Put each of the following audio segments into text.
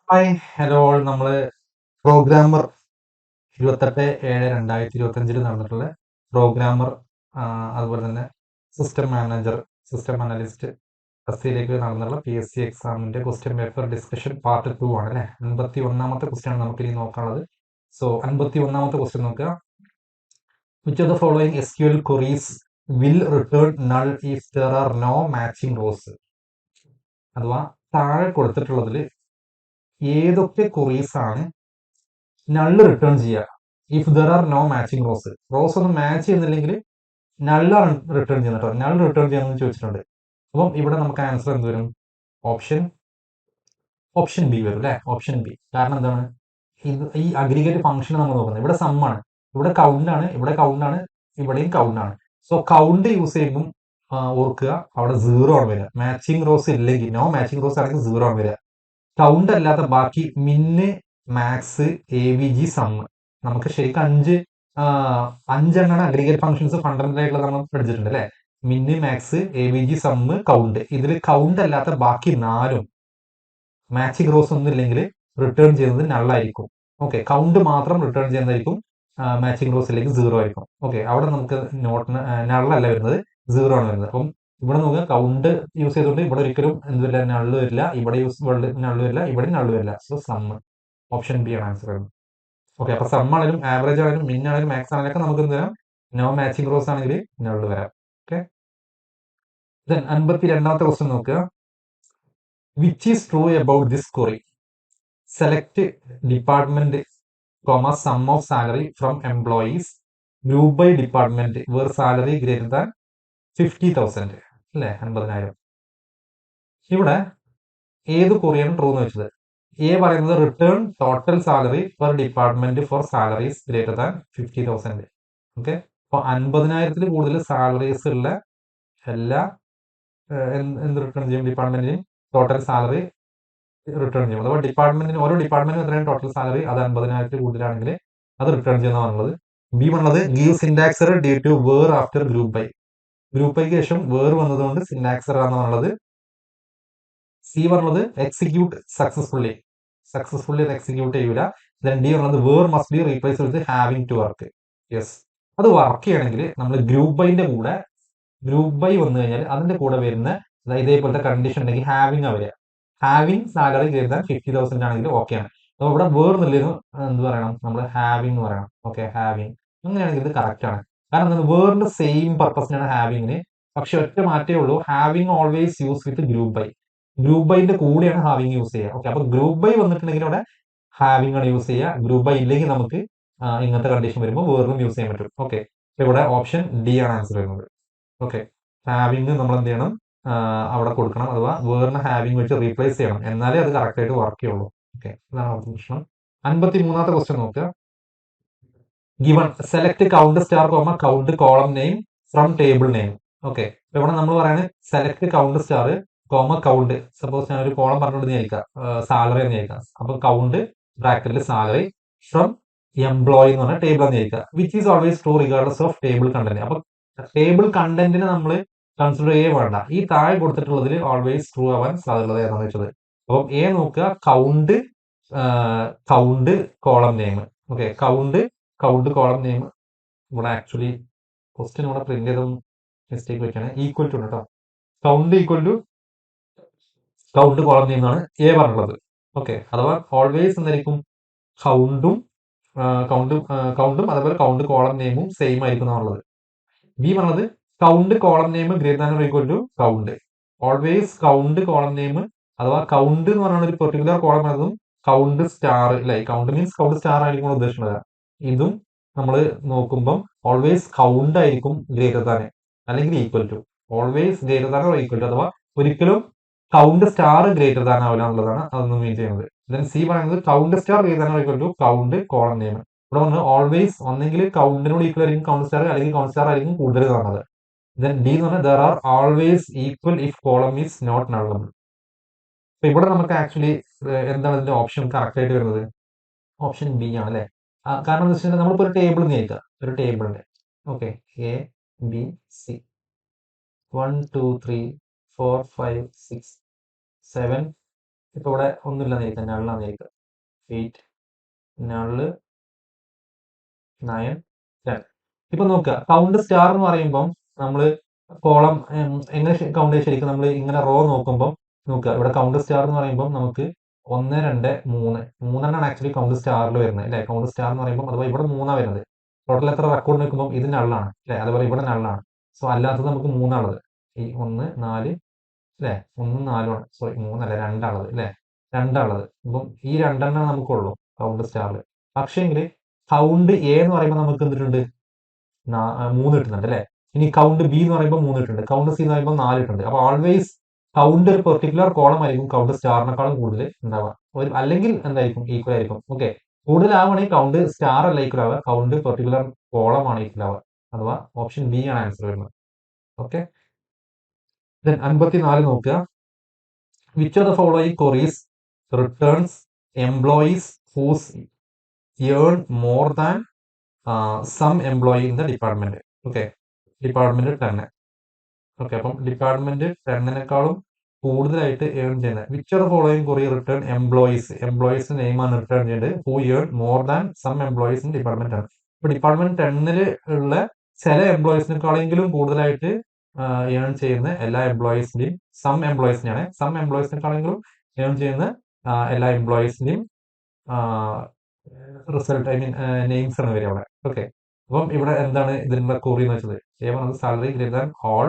Hi hello നമ്മൾ programmer 28/7/2025 നടന്നിട്ടുള്ള programmer അതുപോലെ തന്നെ സിസ്റ്റം മാനേജർ സിസ്റ്റം അനലിസ്റ്റ് തസ്തിയിലേക്ക് നടന്നുള്ള PSC എക്സാമിന്റെ ക്വസ്റ്റ്യൻ പേപ്പർ ഡിസ്കഷൻ പാർട്ട് 2 ആണ് അല്ലെ. 51ാമത്തെ ക്വസ്റ്റ്യൻ ആണ് നമുക്ക് ഇനി നോക്കാനുള്ളത്. സോ 51ാമത്തെ ക്വസ്റ്റ്യൻ നോക്കുക. Which of the following SQL queries will return null if there are no matching rows? അഥവാ താഴെ കൊടുത്തിട്ടുള്ളതിൽ ഏതൊക്കെ ക്വറീസ് ആണ് നള്ള് റിട്ടേൺ ചെയ്യുക if there are no matching rows ഒന്നും മാച്ച് ചെയ്യുന്നില്ലെങ്കിൽ നള്ളാണ് റിട്ടേൺ ചെയ്യുന്നത് കേട്ടോ. നൾ റിട്ടേൺ ചെയ്യാമെന്ന് ചോദിച്ചിട്ടുണ്ട്. അപ്പം ഇവിടെ നമുക്ക് ആൻസർ എന്ത് വരും? ഓപ്ഷൻ ബി വരും അല്ലെ. Option B. കാരണം എന്താണ്? ഈ അഗ്രിഗേറ്റ് ഫംഗ്ഷൻ നമ്മൾ നോക്കുന്നത് ഇവിടെ സമ്മാണ്, ഇവിടെ കൗണ്ട് ആണ്, ഇവിടെയും കൗണ്ട് ആണ്. സോ കൗണ്ട് യൂസ് ചെയ്യുമ്പോൾ ഓർക്കുക അവിടെ 0 ആണ് വരിക. മാച്ചിങ് റോസ് ഇല്ലെങ്കിൽ, നോ മാച്ചിങ് റോസ് ആണെങ്കിൽ 0 ആണ് വരിക. കൗണ്ട് അല്ലാത്ത ബാക്കി മിന്ന്, മാക്സ്, AVG, സമ്മ്. നമുക്ക് ശരിക്കും അഞ്ചെണ്ണാണ് അഗ്രിഗേറ്റ് ഫംഗ്ഷൻസ് ഫണ്ടമെന്റൽ ആയിട്ടുള്ള നമ്മൾ പഠിച്ചിട്ടുണ്ട് അല്ലെ. മിന്ന്, മാക്സ്, AVG, സമ്മ്, കൗണ്ട്. ഇതിൽ കൗണ്ട് അല്ലാത്ത ബാക്കി 4ഉം മാച്ചിങ് റോസ് ഒന്നും ഇല്ലെങ്കിൽ റിട്ടേൺ ചെയ്യുന്നത് നള്ളായിരിക്കും. ഓക്കെ, കൗണ്ട് മാത്രം റിട്ടേൺ ചെയ്യുന്നതായിരിക്കും. മാച്ചിങ് റോസ് ഇല്ലെങ്കിൽ 0 ആയിരിക്കും. ഓക്കെ, അവിടെ നമുക്ക് നള്ളല്ല വരുന്നത്, 0 ആണ് വരുന്നത്. അപ്പം ഇവിടെ നോക്കുക, കൗണ്ട് യൂസ് ചെയ്തുകൊണ്ട് ഇവിടെ ഒരിക്കലും എന്തില്ല, നള്ള് വരില്ല. ഇവിടെ നള്ള് വരില്ല, ഇവിടെ നള്ള് വരില്ല. So sum. ഓപ്ഷൻ ബി ആണ് ആൻസർ വരുന്നത്. ഓക്കെ, അപ്പൊ സം ആണെങ്കിലും ആവറേജ് ആണെങ്കിലും മിൻ ആണെങ്കിലും മാക്സ് ആണെങ്കിലും നമുക്ക് എന്ത് വരാം? നോ മാച്ചിങ് റോസ് ആണെങ്കിൽ നള്ള് വരാം. ഓക്കെ, 52ാമത്തെ ക്വസ്റ്റ്യൻ നോക്കുക. Which is true about this query? Select department, sum of salary from employees, group by department where salary greater than 50,000 അല്ലെ, 50,000. ഇവിടെ ഏത് ക്വറിയാണ് ട്രൂ എന്ന് വെച്ചത്? എ പറയുന്നത് return total salary per department four salaries greater than 50,000. Okay, അപ്പൊ 50,000 കൂടുതൽ salaries ഉള്ള എല്ലാ എന്ത് റിട്ടേൺ ചെയ്യും? ഡിപ്പാർട്ട്മെന്റിന് ടോട്ടൽ സാലറി റിട്ടേൺ ചെയ്യും. അഥവാ ഓരോ ഡിപ്പാർട്ട്മെന്റിനും എത്രയാണ് ടോട്ടൽ സാലറി, അത് 50,000 കൂടുതലാണെങ്കിൽ അത് റിട്ടേൺ ചെയ്യുന്നതാണുള്ളത്. ബി പറഞ്ഞത് give syntax error due to where after group by. Group ബൈക്ക് ശേഷം വേർ വന്നതുകൊണ്ട് സിൻടാക്സ് എറർ ആണെന്നുള്ളത്. സി പറഞ്ഞത് എക്സിക്യൂട്ട് സക്സസ്ഫുള്ളി അത് എക്സിക്യൂട്ട് ചെയ്യൂല. ദെൻ ഡി പറഞ്ഞത് where must be replace with having to work. Yes, അത് വർക്ക് ചെയ്യണമെങ്കിൽ നമ്മൾ ഗ്രൂപ്പ് ബൈന്റെ കൂടെ, ഗ്രൂപ്പ് ബൈ വന്നു കഴിഞ്ഞാൽ അതിന്റെ കൂടെ വരുന്ന ഇതേപോലത്തെ കണ്ടീഷൻ ഉണ്ടെങ്കിൽ ഹാവിംഗ് വരിക. ഹാവിംഗ് സാലറി ഗ്രേറ്റർ ദാൻ 50,000 ആണെങ്കിൽ ഓക്കെയാണ്. അപ്പോൾ ഇവിടെ വേർ എന്നുള്ളതിന് എന്ത് പറയണം? നമ്മൾ ഹാവിംഗ് പറയണം. Okay, having. അങ്ങനെയാണെങ്കിൽ ഇത് കറക്റ്റ് ആണ്. കാരണം വേറിന്റെ സെയിം പർപ്പസിനാണ് ഹാവിങ്ങിന്, പക്ഷെ ഒറ്റ മാറ്റേ ഉള്ളൂ. Having always use with group by. Group ബൈന്റെ കൂടെയാണ് ഹാവിംഗ് യൂസ് ചെയ്യുക. ഓക്കെ, അപ്പൊ ഗ്രൂപ്പ് ബൈ വന്നിട്ടുണ്ടെങ്കിൽ അവിടെ ഹാവിംഗ് ആണ് യൂസ് ചെയ്യുക. ഗ്രൂപ്പ് ബൈ ഇല്ലെങ്കിൽ നമുക്ക് ഇങ്ങനത്തെ കണ്ടീഷൻ വരുമ്പോൾ വേറും യൂസ് ചെയ്യാൻ പറ്റും. ഓക്കെ, ഇവിടെ ഓപ്ഷൻ ഡി ആണ് ആൻസർ വരുന്നത്. ഓക്കെ, ഹാവിംഗ് നമ്മൾ എന്ത് ചെയ്യണം? അവിടെ കൊടുക്കണം, അഥവാ വേറിന് ഹാവിംഗ് വെച്ച് റീപ്ലേസ് ചെയ്യണം, എന്നാലേ അത് കറക്റ്റ് ആയിട്ട് വർക്ക് ചെയ്യുള്ളൂ. ഓക്കെ, അതാണ് അവിടുത്തെ പ്രശ്നം. 53ാമത്തെ ക്വസ്റ്റ്യൻ നോക്കുക. Given select count star count column name from table name. Okay, ഇവിടെ നമ്മൾ പറയുന്നത് select count star count. Suppose ഞാൻ ഒരു കോളം പറഞ്ഞുകൊണ്ട് വിചാരിക്കാം, സാലറി എന്ന് വിചാരിക്കാം. അപ്പൊ കൗണ്ട് ബ്രാക്കറ്റിൽ സാലറി ഫ്രം എംപ്ലോയി എന്ന് പറഞ്ഞാൽ ടേബിൾ എന്ന് വിചാരിക്കുക. Which is always true regardless of table content. അപ്പൊ ടേബിൾ കണ്ടന്റിനെ നമ്മൾ കൺസിഡർ ചെയ്യേ വേണ്ട. ഈ താഴെ കൊടുത്തിട്ടുള്ളതിൽ ഓൾവേസ് ട്രൂ ആവാൻ സാധ്യതയുള്ളത് ഏതാണെന്ന് വെച്ചത്. അപ്പം എ നോക്കുക, count column name. Okay, count column name. ഇവിടെ ആക്ച്വലി ക്വസ്റ്റ്യൻ ഇവിടെ പ്രിന്റ് ചെയ്ത മിസ്റ്റേക്ക് വെച്ചാണ്. ഈക്വൽ ടു കേട്ടോ, count equal to count column name എന്നാണ് എ പറഞ്ഞിട്ടുള്ളത്. ഓക്കെ, അഥവാ ഓൾവേസ് എന്തായിരിക്കും? കൗണ്ടും അതേപോലെ കൗണ്ട് കോളം നെയിമും സെയിം ആയിരിക്കും എന്നുള്ളത്. ബി പറഞ്ഞത് count column name greater than or equal to count. Always count column name, അഥവാ കൗണ്ട് എന്ന് പറയുന്ന ഒരു പെർട്ടിക്കുലർ കോളം എന്നതും കൗണ്ട് സ്റ്റാർ അല്ലെ, കൗണ്ട് മീൻസ് കൗണ്ട് സ്റ്റാർ ആയിരിക്കും ഉദ്ദേശിക്കുന്നത്. ഇതും നമ്മൾ നോക്കുമ്പോൾ ഓൾവേസ് കൗണ്ട് ആയിരിക്കും ഗ്രേറ്റർ ദാൻ അല്ലെങ്കിൽ equal to. Always greater than or equal to, അഥവാ ഒരിക്കലും കൗണ്ട് സ്റ്റാർ ഗ്രേറ്റർ ദാൻ ആവില്ല എന്നുള്ളതാണ് അതൊന്നും മീൻ ചെയ്യുന്നത്. ദെൻ സി പറയുന്നത് count star greater than or equal to count column name. ഇവിടെ പറഞ്ഞത് ഓൾവേസ് ഒന്നെങ്കിൽ കൗണ്ടിനോട് ഈക്വൽ ആയിരിക്കും കൗണ്ട് സ്റ്റാർ, അല്ലെങ്കിൽ കൗണ്ട് സ്റ്റാർ ആയിരിക്കും കൂടുതൽ കാണുന്നത്. ദെൻ ഡി എന്ന് പറഞ്ഞാൽ there are always equal if column is not nullable. അപ്പൊ ഇവിടെ നമുക്ക് ആക്ച്വലി എന്താണ് ഇതിന്റെ ഓപ്ഷൻ കറക്റ്റ് ആയിട്ട് വരുന്നത്? ഓപ്ഷൻ ബി ആണ് അല്ലെ. കാരണം എന്താ വെച്ചാൽ നമ്മളിപ്പോ ഒരു ടേബിൾ നോക്കുക, ഒരു ടേബിളിന്റെ ഓക്കെ, ABC 1 2 3 4 5 6 7 ഇപ്പൊ ഇവിടെ ഒന്നുമില്ലെന്നിരിക്കുക, നള്ളാന്നിരിക്കുക. 8 നള്ള് 9 10. ഇപ്പൊ നോക്കുക, കൗണ്ട് സ്റ്റാർ എന്ന് പറയുമ്പോൾ നമ്മള് കോളം എങ്ങനെ കൗണ്ട് ശരിക്കും നമ്മൾ ഇങ്ങനെ റോ നോക്കുമ്പോൾ നോക്കുക, ഇവിടെ കൗണ്ട് സ്റ്റാർ എന്ന് പറയുമ്പോൾ നമുക്ക് 1 2 3 മൂന്നെണ്ണമാണ് ആക്ച്വലി കൗണ്ട് സ്റ്റാറിൽ വരുന്നത് അല്ലെ. കൗണ്ട് സ്റ്റാർ എന്ന് പറയുമ്പോൾ അഥവാ ഇവിടെ 3 വരുന്നത്. ടോട്ടൽ എത്ര റെക്കോർഡ് നിൽക്കുമ്പോൾ ഇത് നള്ളാണ് അല്ലെ, അതുപോലെ ഇവിടെ നള്ളാണ്. സോ അല്ലാത്തത് നമുക്ക് 3 ഈ 1 4 അല്ലെ, 1 4 ആണ്, സോറി 3 അല്ല 2 അല്ലേ, 2 അപ്പം ഈ 2 നമുക്കുള്ളൂ കൗണ്ട് സ്റ്റാറിൽ. പക്ഷേങ്കിൽ കൗണ്ട് എ എന്ന് പറയുമ്പോൾ നമുക്ക് എന്തിട്ടുണ്ട് 3 കിട്ടുന്നുണ്ട് അല്ലെ. ഇനി കൗണ്ട് ബി എന്ന് പറയുമ്പോൾ 3 കിട്ടുന്നുണ്ട്, കൗണ്ട് സി എന്ന് പറയുമ്പോൾ 4 കിട്ടുന്നുണ്ട്. അപ്പൊ ഓൾവേസ് കൗണ്ട് ഒരു പെർട്ടിക്കുലർ കോളം ആയിരിക്കും കൗണ്ട് സ്റ്റാറിനേക്കാളും കൂടുതൽ ഉണ്ടാവുക, അല്ലെങ്കിൽ എന്തായിരിക്കും ഈക്വൽ ആയിരിക്കും. ഓക്കെ, കൂടുതലാവുകയാണെങ്കിൽ കൗണ്ട് സ്റ്റാർ അല്ല ഈക്വൽ ആവുക, കൗണ്ട് പെർട്ടിക്കുലർ കോളം ആണ് ഈക്വൽ ആവുക, അഥവാ ഓപ്ഷൻ ബി ആണ് ആൻസർ വരുന്നത്. ഓക്കെ, 54 നോക്കുക. Which of the following queries returns employees whose earn more than some employee in the department? Okay, department 10. Okay, അപ്പം department 10-നേക്കാളും കൂടുതലായിട്ട് ഏൺ ചെയ്യുന്നത് which of the following query return employees നെയിമാണ് return ചെയ്യേണ്ടത് who earn more than some employees in department 10. ഇപ്പൊ department 10-ൽ ഉള്ള ചില എംപ്ലോയീസിനെക്കാളെങ്കിലും കൂടുതലായിട്ട് ഏൺ ചെയ്യുന്ന എല്ലാ എംപ്ലോയീസിന്റെയും സം എംപ്ലോയീസിനെക്കാളെങ്കിലും ഏൺ ചെയ്യുന്ന എല്ലാ എംപ്ലോയീസിന്റെയും റിസൾട്ട് ഐ മീൻ നെയിംസ് ആണ് വരിക അവിടെ. ഓക്കെ, അപ്പം ഇവിടെ എന്താണ് ഇതിനുള്ള ക്വറി എന്ന് വെച്ചത്, പറഞ്ഞത് salary greater than all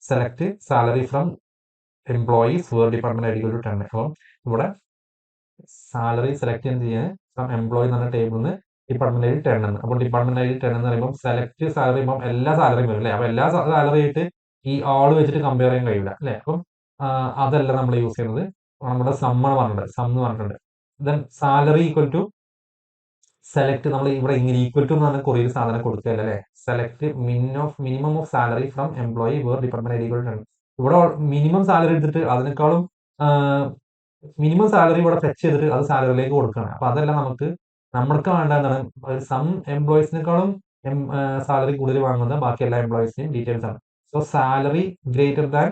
select salary from employees where department ID to 10. അപ്പം ഇവിടെ സാലറി സെലക്ട് ചെയ്യാൻ ഫ്രം എംപ്ലോയി എന്ന് പറഞ്ഞ ടേബിളിൽ നിന്ന് ഡിപ്പാർട്ട്മെന്റ് ഐഡി 10 എന്ന്. അപ്പോൾ ഡിപ്പാർട്ട്മെന്റ് ഐഡി 10 എന്ന് പറയുമ്പോൾ സെലക്ട് സാലറി ചെയ്യുമ്പോൾ എല്ലാ സാലറിയും വരും അല്ലെ. അപ്പൊ എല്ലാ സാലറി ആയിട്ട് ഈ ആള് വെച്ചിട്ട് കമ്പയർ ചെയ്യാൻ കഴിയില്ല അല്ലെ. അപ്പം അതല്ല നമ്മൾ യൂസ് ചെയ്യുന്നത്, നമ്മുടെ സമ്മാണ് പറഞ്ഞിട്ടുണ്ട്, സം എന്ന് പറഞ്ഞിട്ടുണ്ട്. Then salary equal to select, നമ്മൾ ഇവിടെ ഇങ്ങനെ ഈക്വൽ ടു എന്ന് പറഞ്ഞ കുറേ സാധനം കൊടുക്കുകയല്ല അല്ലെ. Select minimum of salary from employee where department ID 10. ഇവിടെ മിനിമം സാലറി എടുത്തിട്ട് അതിനേക്കാളും മിനിമം സാലറി ഇവിടെ ഫെച്ച് ചെയ്തിട്ട് അത് സാലറിയിലേക്ക് കൊടുക്കുകയാണ്. അപ്പൊ അതല്ല നമ്മൾക്ക് വേണ്ട എന്താണ്, സം എംപ്ലോയീസിനേക്കാളും സാലറി കൂടുതൽ വാങ്ങുന്നത് ബാക്കി എല്ലാ എംപ്ലോയീസിന്റെയും ഡീറ്റെയിൽസ് ആണ്. So salary greater than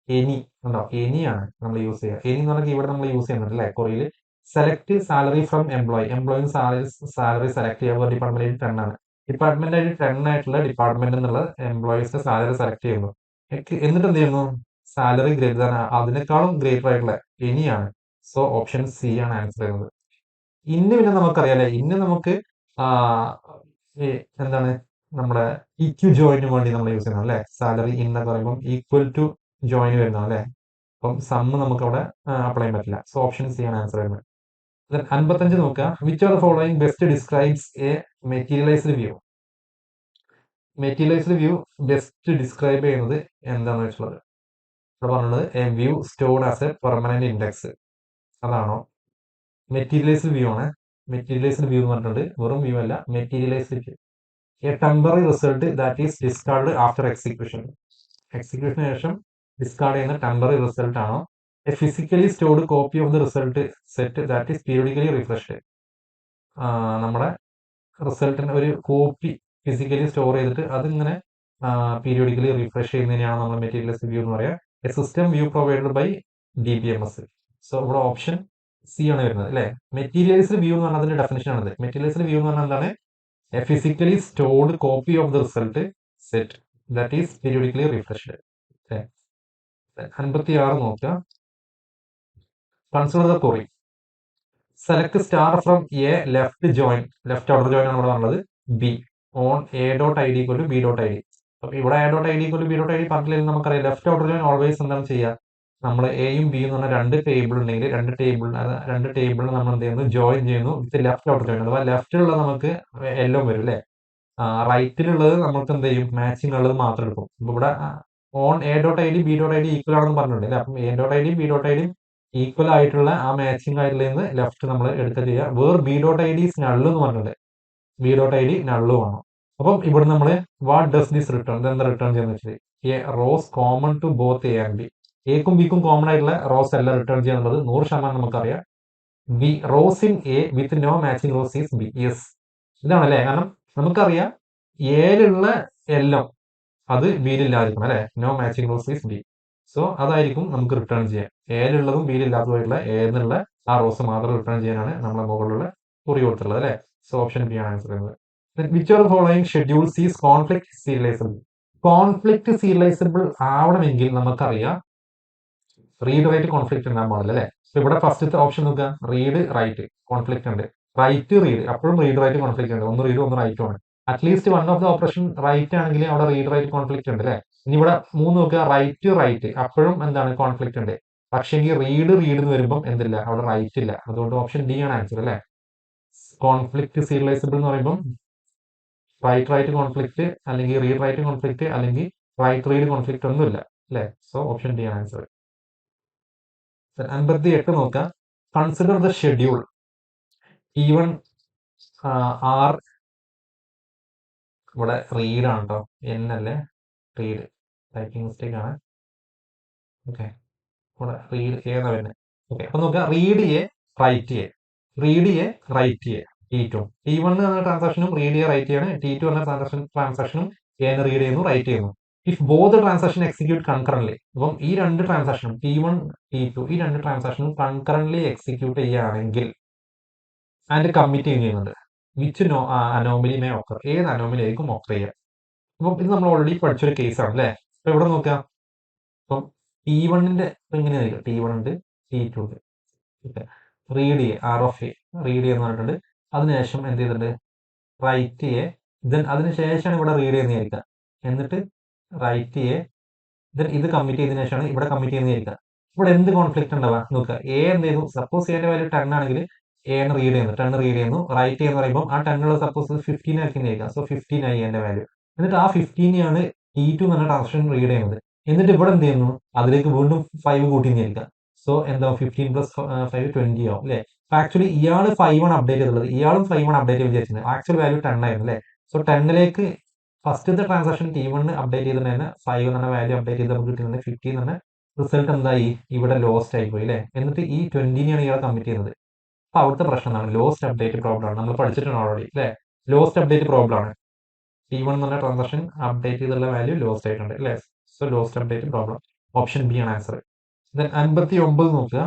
any ഉണ്ടോ, എനിയാണ് നമ്മൾ യൂസ് ചെയ്യുക. എനി എന്ന് പറഞ്ഞാൽ ഇവിടെ നമ്മൾ യൂസ് ചെയ്യുന്നുണ്ട് അല്ലെ കൊറിയയിൽ. Select salary from employee salary select ചെയ്യുക ഡിപ്പാർട്ട്മെന്റ് 10 ആണ്. ഡിപ്പാർട്ട്മെന്റ് 10 ആയിട്ടുള്ള ഡിപ്പാർട്ട്മെന്റ് എന്നുള്ള എംപ്ലോയീസിന്റെ സാലറി സെലക്ട് ചെയ്യുന്നു. എന്നിട്ട് എന്ത് ചെയ്യുന്നു, സാലറി ഗ്രേറ്റർ ദാൻ അതിനേക്കാളും ഗ്രേറ്റർ ആയിട്ടുള്ള എനിയാണ്. സോ ഓപ്ഷൻ സി ആണ് ആൻസർ ചെയ്യുന്നത്. ഇന്ന് പിന്നെ നമുക്കറിയാം അല്ലെ, ഇന്ന് നമുക്ക് എന്താണ് നമ്മുടെ ഇക്യു ജോയിന് വേണ്ടി നമ്മൾ യൂസ് ചെയ്യുന്നത് അല്ലെ. സാലറി എന്നൊക്കെ പറയുമ്പോൾ ഈക്വൽ ടു ജോയിൻ വരുന്നത് അല്ലെ. അപ്പം സമ്മ് നമുക്ക് അവിടെ അപ്ലൈ ചെയ്യാൻ പറ്റില്ല. സോ ഓപ്ഷൻ സി ആണ് ആൻസർ വരുന്നത്. 55 നോക്കുക. Which are the following best describes a materialized view? Materialized view best describe ചെയ്യുന്നത് എന്താണെന്ന് വെച്ചുള്ളത് ഇവിടെ പറഞ്ഞത് a view stored as a permanent index. അതാണോ? മെറ്റീരിയലൈസ്ഡ് വ്യൂ ആണ്. മെറ്റീരിയലൈസ്ഡ് വ്യൂ എന്ന് പറഞ്ഞിട്ടുണ്ട്, വെറും വ്യൂ അല്ല, materialized view. A temporary result that is discard after എക്സിക്യൂഷന് ശേഷം ഡിസ്കാർഡ് ചെയ്യുന്ന ടെമ്പററി റിസൾട്ട് ആണോ? A physically stored copy of the result set that is periodically refreshed. നമ്മുടെ റിസൾട്ടിന് ഒരു കോപ്പി ഫിസിക്കലി സ്റ്റോർ ചെയ്തിട്ട് അതിങ്ങനെ പീരിയോഡിക്കലി റിഫ്രഷ് ചെയ്യുന്നതിനെയാണ് നമ്മൾ മെറ്റീരിയലൈസ്ഡ് വ്യൂ എന്ന് പറയുക. A system view provided by DBMS. So ഇവിടെ ഓപ്ഷൻ സി ആണ് വരുന്നത് അല്ലെ. മെറ്റീരിയലൈസ്ഡ് വ്യൂ എന്ന് പറഞ്ഞാൽ അതിന്റെ ഡെഫിനേഷൻ ആണത്. മെറ്റീരിയലൈസ്ഡ് വ്യൂ എന്ന് പറഞ്ഞാൽ എന്താണ്? A physically stored copy of the result set that is periodically refreshed. 56 നോക്കുക. Consider the query. Select star from A left outer join ആണ് ഇവിടെ പറഞ്ഞത്. B on A dot I D equal to B dot I D. അപ്പൊ ഇവിടെ A dot I D equal to B dot I D പറഞ്ഞില്ലെങ്കിൽ നമുക്കറിയാം left outer join always എന്താണ് ചെയ്യുക, നമ്മൾ എയും ബിയും എന്ന് പറഞ്ഞ രണ്ട് ടേബിൾ ഉണ്ടെങ്കിൽ രണ്ട് ടേബിളിൽ നമ്മൾ എന്ത് ചെയ്യുന്നു, ജോയിൻ ചെയ്യുന്നു വിത്ത് ലെഫ്റ്റ് ഔട്ടർ ജോയിൻ. അഥവാ ലെഫ്റ്റിലുള്ളത് നമുക്ക് എല്ലാം വരും അല്ലെ, റൈറ്റിലുള്ളത് നമുക്ക് എന്ത് ചെയ്യും, മാച്ചിങ് ഉള്ളത് മാത്രം എടുക്കും. അപ്പൊ ഇവിടെ on A dot I D B dot I D equal ആണെന്ന് പറഞ്ഞിട്ടുണ്ട് അല്ലെ. അപ്പം A dot I D B dot I D equal ആയിട്ടുള്ള ആ മാച്ചിങ് ആയിട്ടുള്ള ലെഫ്റ്റ് നമ്മൾ എടുക്കുക ചെയ്യുക. Where B dot I D null എന്ന് പറഞ്ഞിട്ടുണ്ട്, B dot I D null ആണ്. അപ്പം ഇവിടെ നമ്മൾ വാട്ട് ഡസ് ദിസ് റിട്ടേൺ, എന്താ റിട്ടേൺ ചെയ്യുന്ന വെച്ചാൽ A rows common to both A and B. എക്കും ബിക്കും കോമൺ ആയിട്ടുള്ള റോസ് എല്ലാം റിട്ടേൺ ചെയ്യുന്നത് 100% നമുക്കറിയാം. B rows in A with no matching rows is B. Yes, ഇതാണല്ലേ. കാരണം നമുക്കറിയാം എയിലുള്ള എല്ലാം അത് ബിയിലില്ലായിരിക്കണം അല്ലെ. No matching rows is B. So അതായിരിക്കും നമുക്ക് റിട്ടേൺ ചെയ്യാൻ. എയിലുള്ളതും ബിയിലില്ലാത്തതുമായിട്ടുള്ള എന്നുള്ള ആ റോസ് മാത്രം റിട്ടേൺ ചെയ്യാനാണ് നമ്മളെ മുകളിലുള്ള കുറി കൊടുത്തുള്ളത് അല്ലേ. സോ ഓപ്ഷൻ ബി ആണ് ആൻസർ ചെയ്യുന്നത്. Which are following schedules is conflict serialisable. Conflict serialisable ആവണമെങ്കിൽ നമുക്കറിയാം റീഡ് റൈറ്റ് കോൺഫ്ലിക്ട് ഉണ്ടാകാൻ പാടില്ല അല്ലേ. സോ ഇവിടെ ഫസ്റ്റത്തെ ഓപ്ഷൻ നോക്കുക, റീഡ് റൈറ്റ് കോൺഫ്ലിക്ട് ഉണ്ട്, റൈറ്റ് റീഡ് അപ്പോഴും റീഡ് റൈറ്റ് കോൺഫ്ലിക്ട് ഉണ്ട്, ഒന്ന് റീഡും ഒന്ന് റൈറ്റും ആണ്. At least one of the operation write ആണെങ്കിൽ അവിടെ റീഡ് റൈറ്റ് കോൺഫ്ലിക്ട് ഉണ്ട് അല്ലേ. ഇനി ഇവിടെ 3 നോക്കുക, റൈറ്റ് റൈറ്റ് അപ്പോഴും എന്താണ് കോൺഫ്ലിക്ട് ഉണ്ട്. പക്ഷെങ്കിൽ റീഡ് എന്ന് വരുമ്പോൾ എന്തില്ല, അവിടെ റൈറ്റ് ഇല്ല. അതുകൊണ്ട് ഓപ്ഷൻ ഡി ആണ് ആൻസർ അല്ലേ. കോൺഫ്ലിക്ട് സീരിയലൈസബിൾ എന്ന് പറയുമ്പോൾ റൈറ്റ് റൈറ്റ് കോൺഫ്ലിക്ട് അല്ലെങ്കിൽ റീഡ് റൈറ്റ് കോൺഫ്ലിക്ട് അല്ലെങ്കിൽ റൈറ്റ് റീഡ് കോൺഫ്ലിക്ട് ഒന്നുമില്ല അല്ലേ. സോ ഓപ്ഷൻ ഡി ആണ് ആൻസർ. 58 നോക്കുക, consider the schedule even R, ഇവിടെ റീഡ് ആണ് കേട്ടോ, എൻ അല്ലേ റീഡ്, ടൈപ്പിംഗ് മിസ്റ്റേക്ക് ആണ്. ഓക്കെ, ഇവിടെ റീഡ് എ എന്നാ വരുന്നത്. ഓക്കെ, അപ്പൊ നോക്കുക, read A write A, read A write A T2. T1 എന്ന ട്രാൻസാക്ഷനും റീഡ് എ റൈറ്റ് ആണ്, T2 എന്ന ട്രാൻസാക്ഷനും എ റീഡ് ചെയ്യുന്നു റൈറ്റ് ചെയ്യുന്നു. ഇഫ് ബോത്ത് ട്രാൻസാക്ഷൻ എക്സിക്യൂട്ട് കൺകറന്റ്ലി, അപ്പം ഈ രണ്ട് ട്രാൻസാക്ഷനും T1 T2 ഈ രണ്ട് ട്രാൻസാക്ഷനും കൺകറന്റ്ലി എക്സിക്യൂട്ട് ചെയ്യുകയാണെങ്കിൽ ആൻഡ് കമ്മിറ്റ് ചെയ്യുന്നുണ്ട്, വിച്ച് അനോമലി മേ ഓക്കർ, ഏത് അനോമലി ആയിരിക്കും ഓക്കർ ചെയ്യുക. അപ്പം ഇത് നമ്മൾ ഓൾറെഡി പഠിച്ചൊരു കേസാണ് അല്ലേ. അപ്പൊ ഇവിടെ നോക്കാം, അപ്പം T1ന്റെ എങ്ങനെയായിരിക്കും, T1 ഉണ്ട് T2 ഉണ്ട്. Read A R of A read എന്ന് പറഞ്ഞിട്ടുണ്ട്. അതിനുശേഷം എന്ത് ചെയ്തിട്ടുണ്ട്, റൈറ്റ് എ, ദെൻ അതിനുശേഷമാണ് ഇവിടെ റീഡ് ചെയ്യുന്നതായിരിക്കുക. എന്നിട്ട് റൈറ്റ് എ, ദെൻ ഇത് കമ്മിറ്റ് ചെയ്തതിനു ശേഷമാണ് ഇവിടെ കമ്മിറ്റ് ചെയ്യുന്നതായിരിക്കുക. ഇവിടെ എന്ത് കോൺഫ്ലിക്ട് ഉണ്ടാവുക നോക്കുക, എ എന്ത് ചെയ്യുന്നു, സപ്പോസ് എന്റെ വാല്യൂ 10 ആണെങ്കിൽ എ റീഡ് ചെയ്യുന്നു, 10 റീഡ് ചെയ്യുന്നു, റൈറ്റ് എന്ന് പറയുമ്പോൾ ആ 10 സപ്പോസ് 15 ആക്കുന്നതായിരിക്കാം. സോ 15 ആയി എന്റെ വാല്യൂ. എന്നിട്ട് ആ 15 ആണ് T2 എന്ന ട്രാൻസാക്ഷൻ റീഡ് ചെയ്യുന്നത്. എന്നിട്ട് ഇവിടെ എന്ത് ചെയ്യുന്നു, അതിലേക്ക് വീണ്ടും 5 കൂട്ടിയിരിക്കാം. സോ എന്താ 15 പ്ലസ് 5 20 ആവും അല്ലേ. ആക്ച്വലി ഇയാള് 5 ആണ് അപ്ഡേറ്റ് ചെയ്തിട്ടുള്ളത്, ഇയാളും 5 ആണ് അപ്ഡേറ്റ് വിചാരിച്ചത്. ആക്ച്വൽ വാല്യൂ 10 ആയിരുന്നു അല്ലേ. സോ 10ലേക്ക് ഫസ്റ്റത്തെ ട്രാൻസാക്ഷൻ T1 അപ്ഡേറ്റ് ചെയ്തിട്ടുണ്ടായിരുന്ന 5 എന്ന വാല്യൂ അപ്ഡേറ്റ് ചെയ്ത് നമുക്ക് കിട്ടുന്നത് 15 എന്ന റിസൾട്ട് എന്തായി, ഇവിടെ ലോസ്റ്റ് ആയി പോയി അല്ലേ. എന്നിട്ട് ഈ 20നെയാണ് ഇയാൾ കമ്മിറ്റ് ചെയ്യുന്നത്. അപ്പൊ അവിടുത്തെ പ്രശ്നം എന്താണ്, ലോസ്റ്റ് അപ്ഡേറ്റ് പ്രോബ്ലം ആണ്. നമ്മൾ പഠിച്ചിട്ടുണ്ട് ഓൾറെഡി അല്ലേ, ലോസ്റ്റ് അപ്ഡേറ്റ് പ്രോബ്ലം ആണ്. T1 എന്ന ട്രാൻസാക്ഷൻ അപ്ഡേറ്റ് ചെയ്തുള്ള വാല്യൂ ലോസ്റ്റ് ആയിട്ടുണ്ട് അല്ലേ. So lost update problem, option B ആണ് ആൻസർ. ദെൻ 59 നോക്കുക,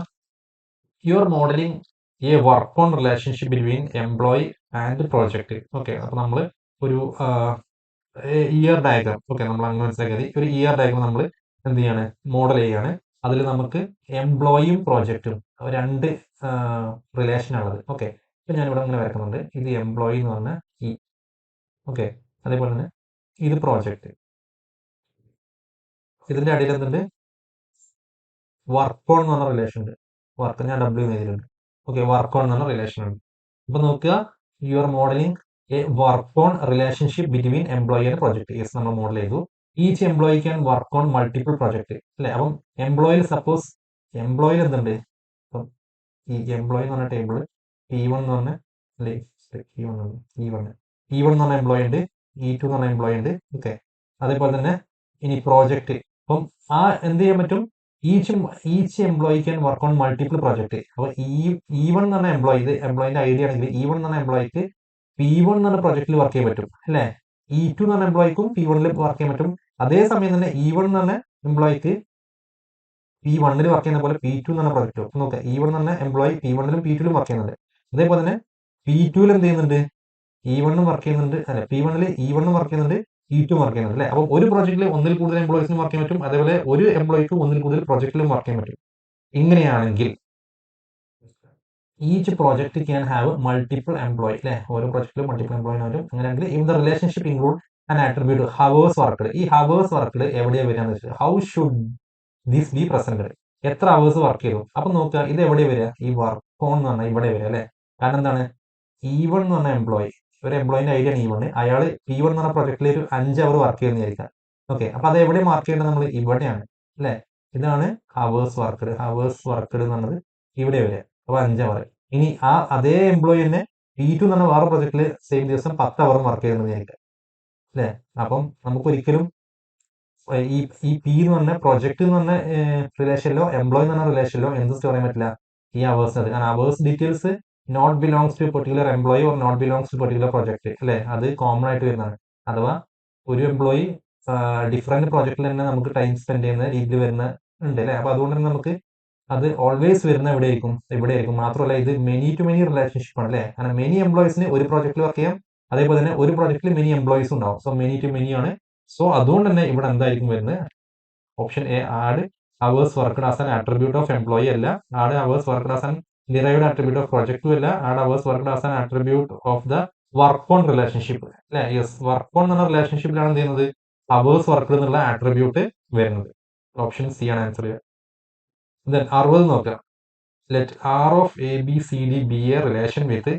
you are modelling A work on relationship between employee and project. Okay, അപ്പൊ നമ്മൾ ഒരു ഇയർ ഡയഗ്രാം, ഓക്കെ നമ്മൾ അങ്ങനെ മനസ്സിലാക്കിയത്, ഒരു ഇയർ ഡയഗ്രാം നമ്മൾ എന്ത് ചെയ്യാണ്, മോഡൽ ചെയ്യാണ്. അതിൽ നമുക്ക് എംപ്ലോയിയും പ്രോജക്റ്റും രണ്ട് റിലേഷൻ ഉള്ളത്. ഓക്കെ, ഇപ്പൊ ഞാൻ ഇവിടെ ഇങ്ങനെ വരക്കുന്നുണ്ട്, ഇത് എംപ്ലോയി എന്ന് പറഞ്ഞ ഈ, ഓക്കെ, അതേപോലെ തന്നെ ഇത് പ്രോജക്റ്റ്, ഇതിന്റെ അടിയിൽ എന്തുണ്ട്, വർക്ക് ഓൺ എന്ന് പറഞ്ഞ റിലേഷൻ ഉണ്ട്. വർക്ക് ഞാൻ W എഴുതിയിട്ടുണ്ട്. ഓക്കെ, വർക്ക് ഓൺ എന്ന് പറഞ്ഞ റിലേഷൻ ഉണ്ട്. അപ്പൊ നോക്കുക, you are modelling A work on relationship between employee and project. Yes, നമ്മൾ മോഡൽ ചെയ്തു. Each employee can work on multiple project അല്ലെ. അപ്പം എംപ്ലോയിൽ സപ്പോസ് എംപ്ലോയിൽ എന്തുണ്ട്, അപ്പം ഈ എംപ്ലോയി എന്ന് പറഞ്ഞ ടേബിൾ T1 എന്ന് പറഞ്ഞ അല്ലെ, T1 എന്ന് പറഞ്ഞ എംപ്ലോയി ഉണ്ട്, E2 എന്ന് പറഞ്ഞ എംപ്ലോയി ഉണ്ട്. ഓക്കെ, അതേപോലെ തന്നെ ഇനി പ്രോജക്റ്റ്, അപ്പം ആ എന്ത് ചെയ്യാൻ പറ്റും, each employee can work on multiple project. അപ്പൊ E1 എന്ന് പറഞ്ഞ എംപ്ലോയി, ഇത് എംപ്ലോയിന്റെ ഐഡിയ ആണെങ്കിൽ E1 എന്ന് പറഞ്ഞ എംപ്ലോയിക്ക് P1 എന്ന് പറഞ്ഞ പ്രോജക്റ്റിൽ വർക്ക് ചെയ്യാൻ പറ്റും അല്ലെ. E2 എന്ന് പറഞ്ഞ എംപ്ലോയിക്കും P1ൽ വർക്ക് ചെയ്യാൻ പറ്റും. അതേസമയം തന്നെ E1 എന്ന് പറഞ്ഞ എംപ്ലോയിക്ക് P1ൽ വർക്ക് ചെയ്യുന്ന പോലെ P2 എന്ന് പറഞ്ഞ പ്രോജക്റ്റ് നോക്കാം. E1 എന്ന് പറഞ്ഞ എംപ്ലോയി P1ലും P2ലും വർക്ക് ചെയ്യുന്നുണ്ട്. അതേപോലെ തന്നെ P2ൽ എന്ത് ചെയ്യുന്നുണ്ട്, E1 വർക്ക് ചെയ്യുന്നുണ്ട് അല്ലെ, P1ൽ E1 വർക്ക് ചെയ്യുന്നുണ്ട്, E2 വർക്ക് ചെയ്യുന്നുണ്ട് അല്ലെ. അപ്പൊ ഒരു പ്രോജക്റ്റിൽ ഒന്നിൽ കൂടുതൽ എംപ്ലോയീസിനും വർക്ക് ചെയ്യാൻ പറ്റും, അതേപോലെ ഒരു എംപ്ലോയിക്ക് ഒന്നിൽ കൂടുതൽ പ്രോജക്റ്റിലും വർക്ക് ചെയ്യാൻ പറ്റും. ഇങ്ങനെയാണെങ്കിൽ each project can have multiple employee അല്ലെ, ഓരോ പ്രോജക്റ്റിലും മൾട്ടിപ്പിൾ എംപ്ലോയി വരും. അങ്ങനെയാണെങ്കിൽ in the relationship include an attribute hours worked. ഈ ഹവേഴ്സ് വർക്ക്ഡ് എവിടെയാണ് വരികയെന്ന് വെച്ചാൽ how should this B presented, എത്ര അവേഴ്സ് വർക്ക് ചെയ്തു. അപ്പൊ നോക്കുക, ഇത് എവിടെ വരിക, ഈ വർക്ക് ഓൺ എന്ന് പറഞ്ഞാൽ ഇവിടെ വരിക അല്ലെ. കാരണം എന്താണ്, E1 എന്ന് പറഞ്ഞ എംപ്ലോയി, ഒരു എംപ്ലോയിന്റെ ഐഡിയ ആണ് E1, അയാൾ P1 എന്ന് പറഞ്ഞ പ്രോജക്റ്റിൽ ഒരു 5 അവർ വർക്ക് ചെയ്യുന്നതായിരിക്കാം. ഓക്കെ, അപ്പൊ അത് എവിടെ മാർക്ക് ചെയ്യേണ്ടത്, നമ്മൾ ഇവിടെയാണ് അല്ലെ. ഇതാണ് ഹവേഴ്സ് വർക്ക്ഡ്, ഹവേഴ്സ് വർക്ക്ഡ് എന്ന് പറഞ്ഞത് ഇവിടെ വരിക. അപ്പൊ 5 അവർ. ഇനി ആ അതേ എംപ്ലോയി തന്നെ P2 എന്ന് പറഞ്ഞ വേറെ പ്രോജക്റ്റിൽ സെയിം ദിവസം 10 അവർ വർക്ക് ചെയ്യുന്നതായിരിക്കാം അല്ലെ. അപ്പം നമുക്ക് ഒരിക്കലും ഈ P എന്ന് പറഞ്ഞ പ്രൊജക്ട് എന്ന് പറഞ്ഞ റിലേഷനിലോ എംപ്ലോയി എന്ന് പറഞ്ഞ റിലേഷനിലോ എന്ത് സ്റ്റോർ ചെയ്യാൻ പറ്റില്ല, ഈ അവേഴ്സ്. കാരണം hours details not belongs to particular employee or not belongs to particular project അല്ലെ. അത് കോമൺ ആയിട്ട് വരുന്നതാണ്. അഥവാ ഒരു എംപ്ലോയി ഡിഫറെന്റ് പ്രോജക്റ്റിൽ തന്നെ നമുക്ക് ടൈം സ്പെൻഡ് ചെയ്യുന്ന രീതിയിൽ വരുന്ന ഉണ്ട് അല്ലേ. അപ്പൊ അതുകൊണ്ട് തന്നെ നമുക്ക് അത് ഓൾവേസ് വരുന്ന ഇവിടെ ആയിരിക്കും. മാത്രമല്ല ഇത് മെനി ടു മെനി റിലേഷൻഷിപ്പ് ആണ് അല്ലേ. കാരണം മെനി എംപ്ലോയീസിന് ഒരു പ്രോജക്റ്റിൽ വർക്ക് ചെയ്യാം, അതേപോലെ തന്നെ ഒരു പ്രോജക്റ്റിൽ മെനി എംപ്ലോയീസ് ഉണ്ടാവും. സോ മെനി ടു മെനി ആണ്. സോ അതുകൊണ്ട് തന്നെ ഇവിടെ എന്തായിരിക്കും വരുന്നത്? Option A, add hours worked as an attribute of employee അല്ല, add hours worked as an derived attribute of പ്രൊജക്റ്റും അല്ല, add hours worked as an attribute of the work on relationship അല്ലെ. യെസ്, വർക്ക് ഓൺ എന്ന റിലേഷൻഷിപ്പിലാണ് എന്ത് ചെയ്യുന്നത്? Hours worked എന്നുള്ള attribute വരുന്നത്. ഓപ്ഷൻ സി ആണ് ആൻസർ ചെയ്യുക. ദെൻ 60 നോക്കുക. Let R of A B C D be a relation with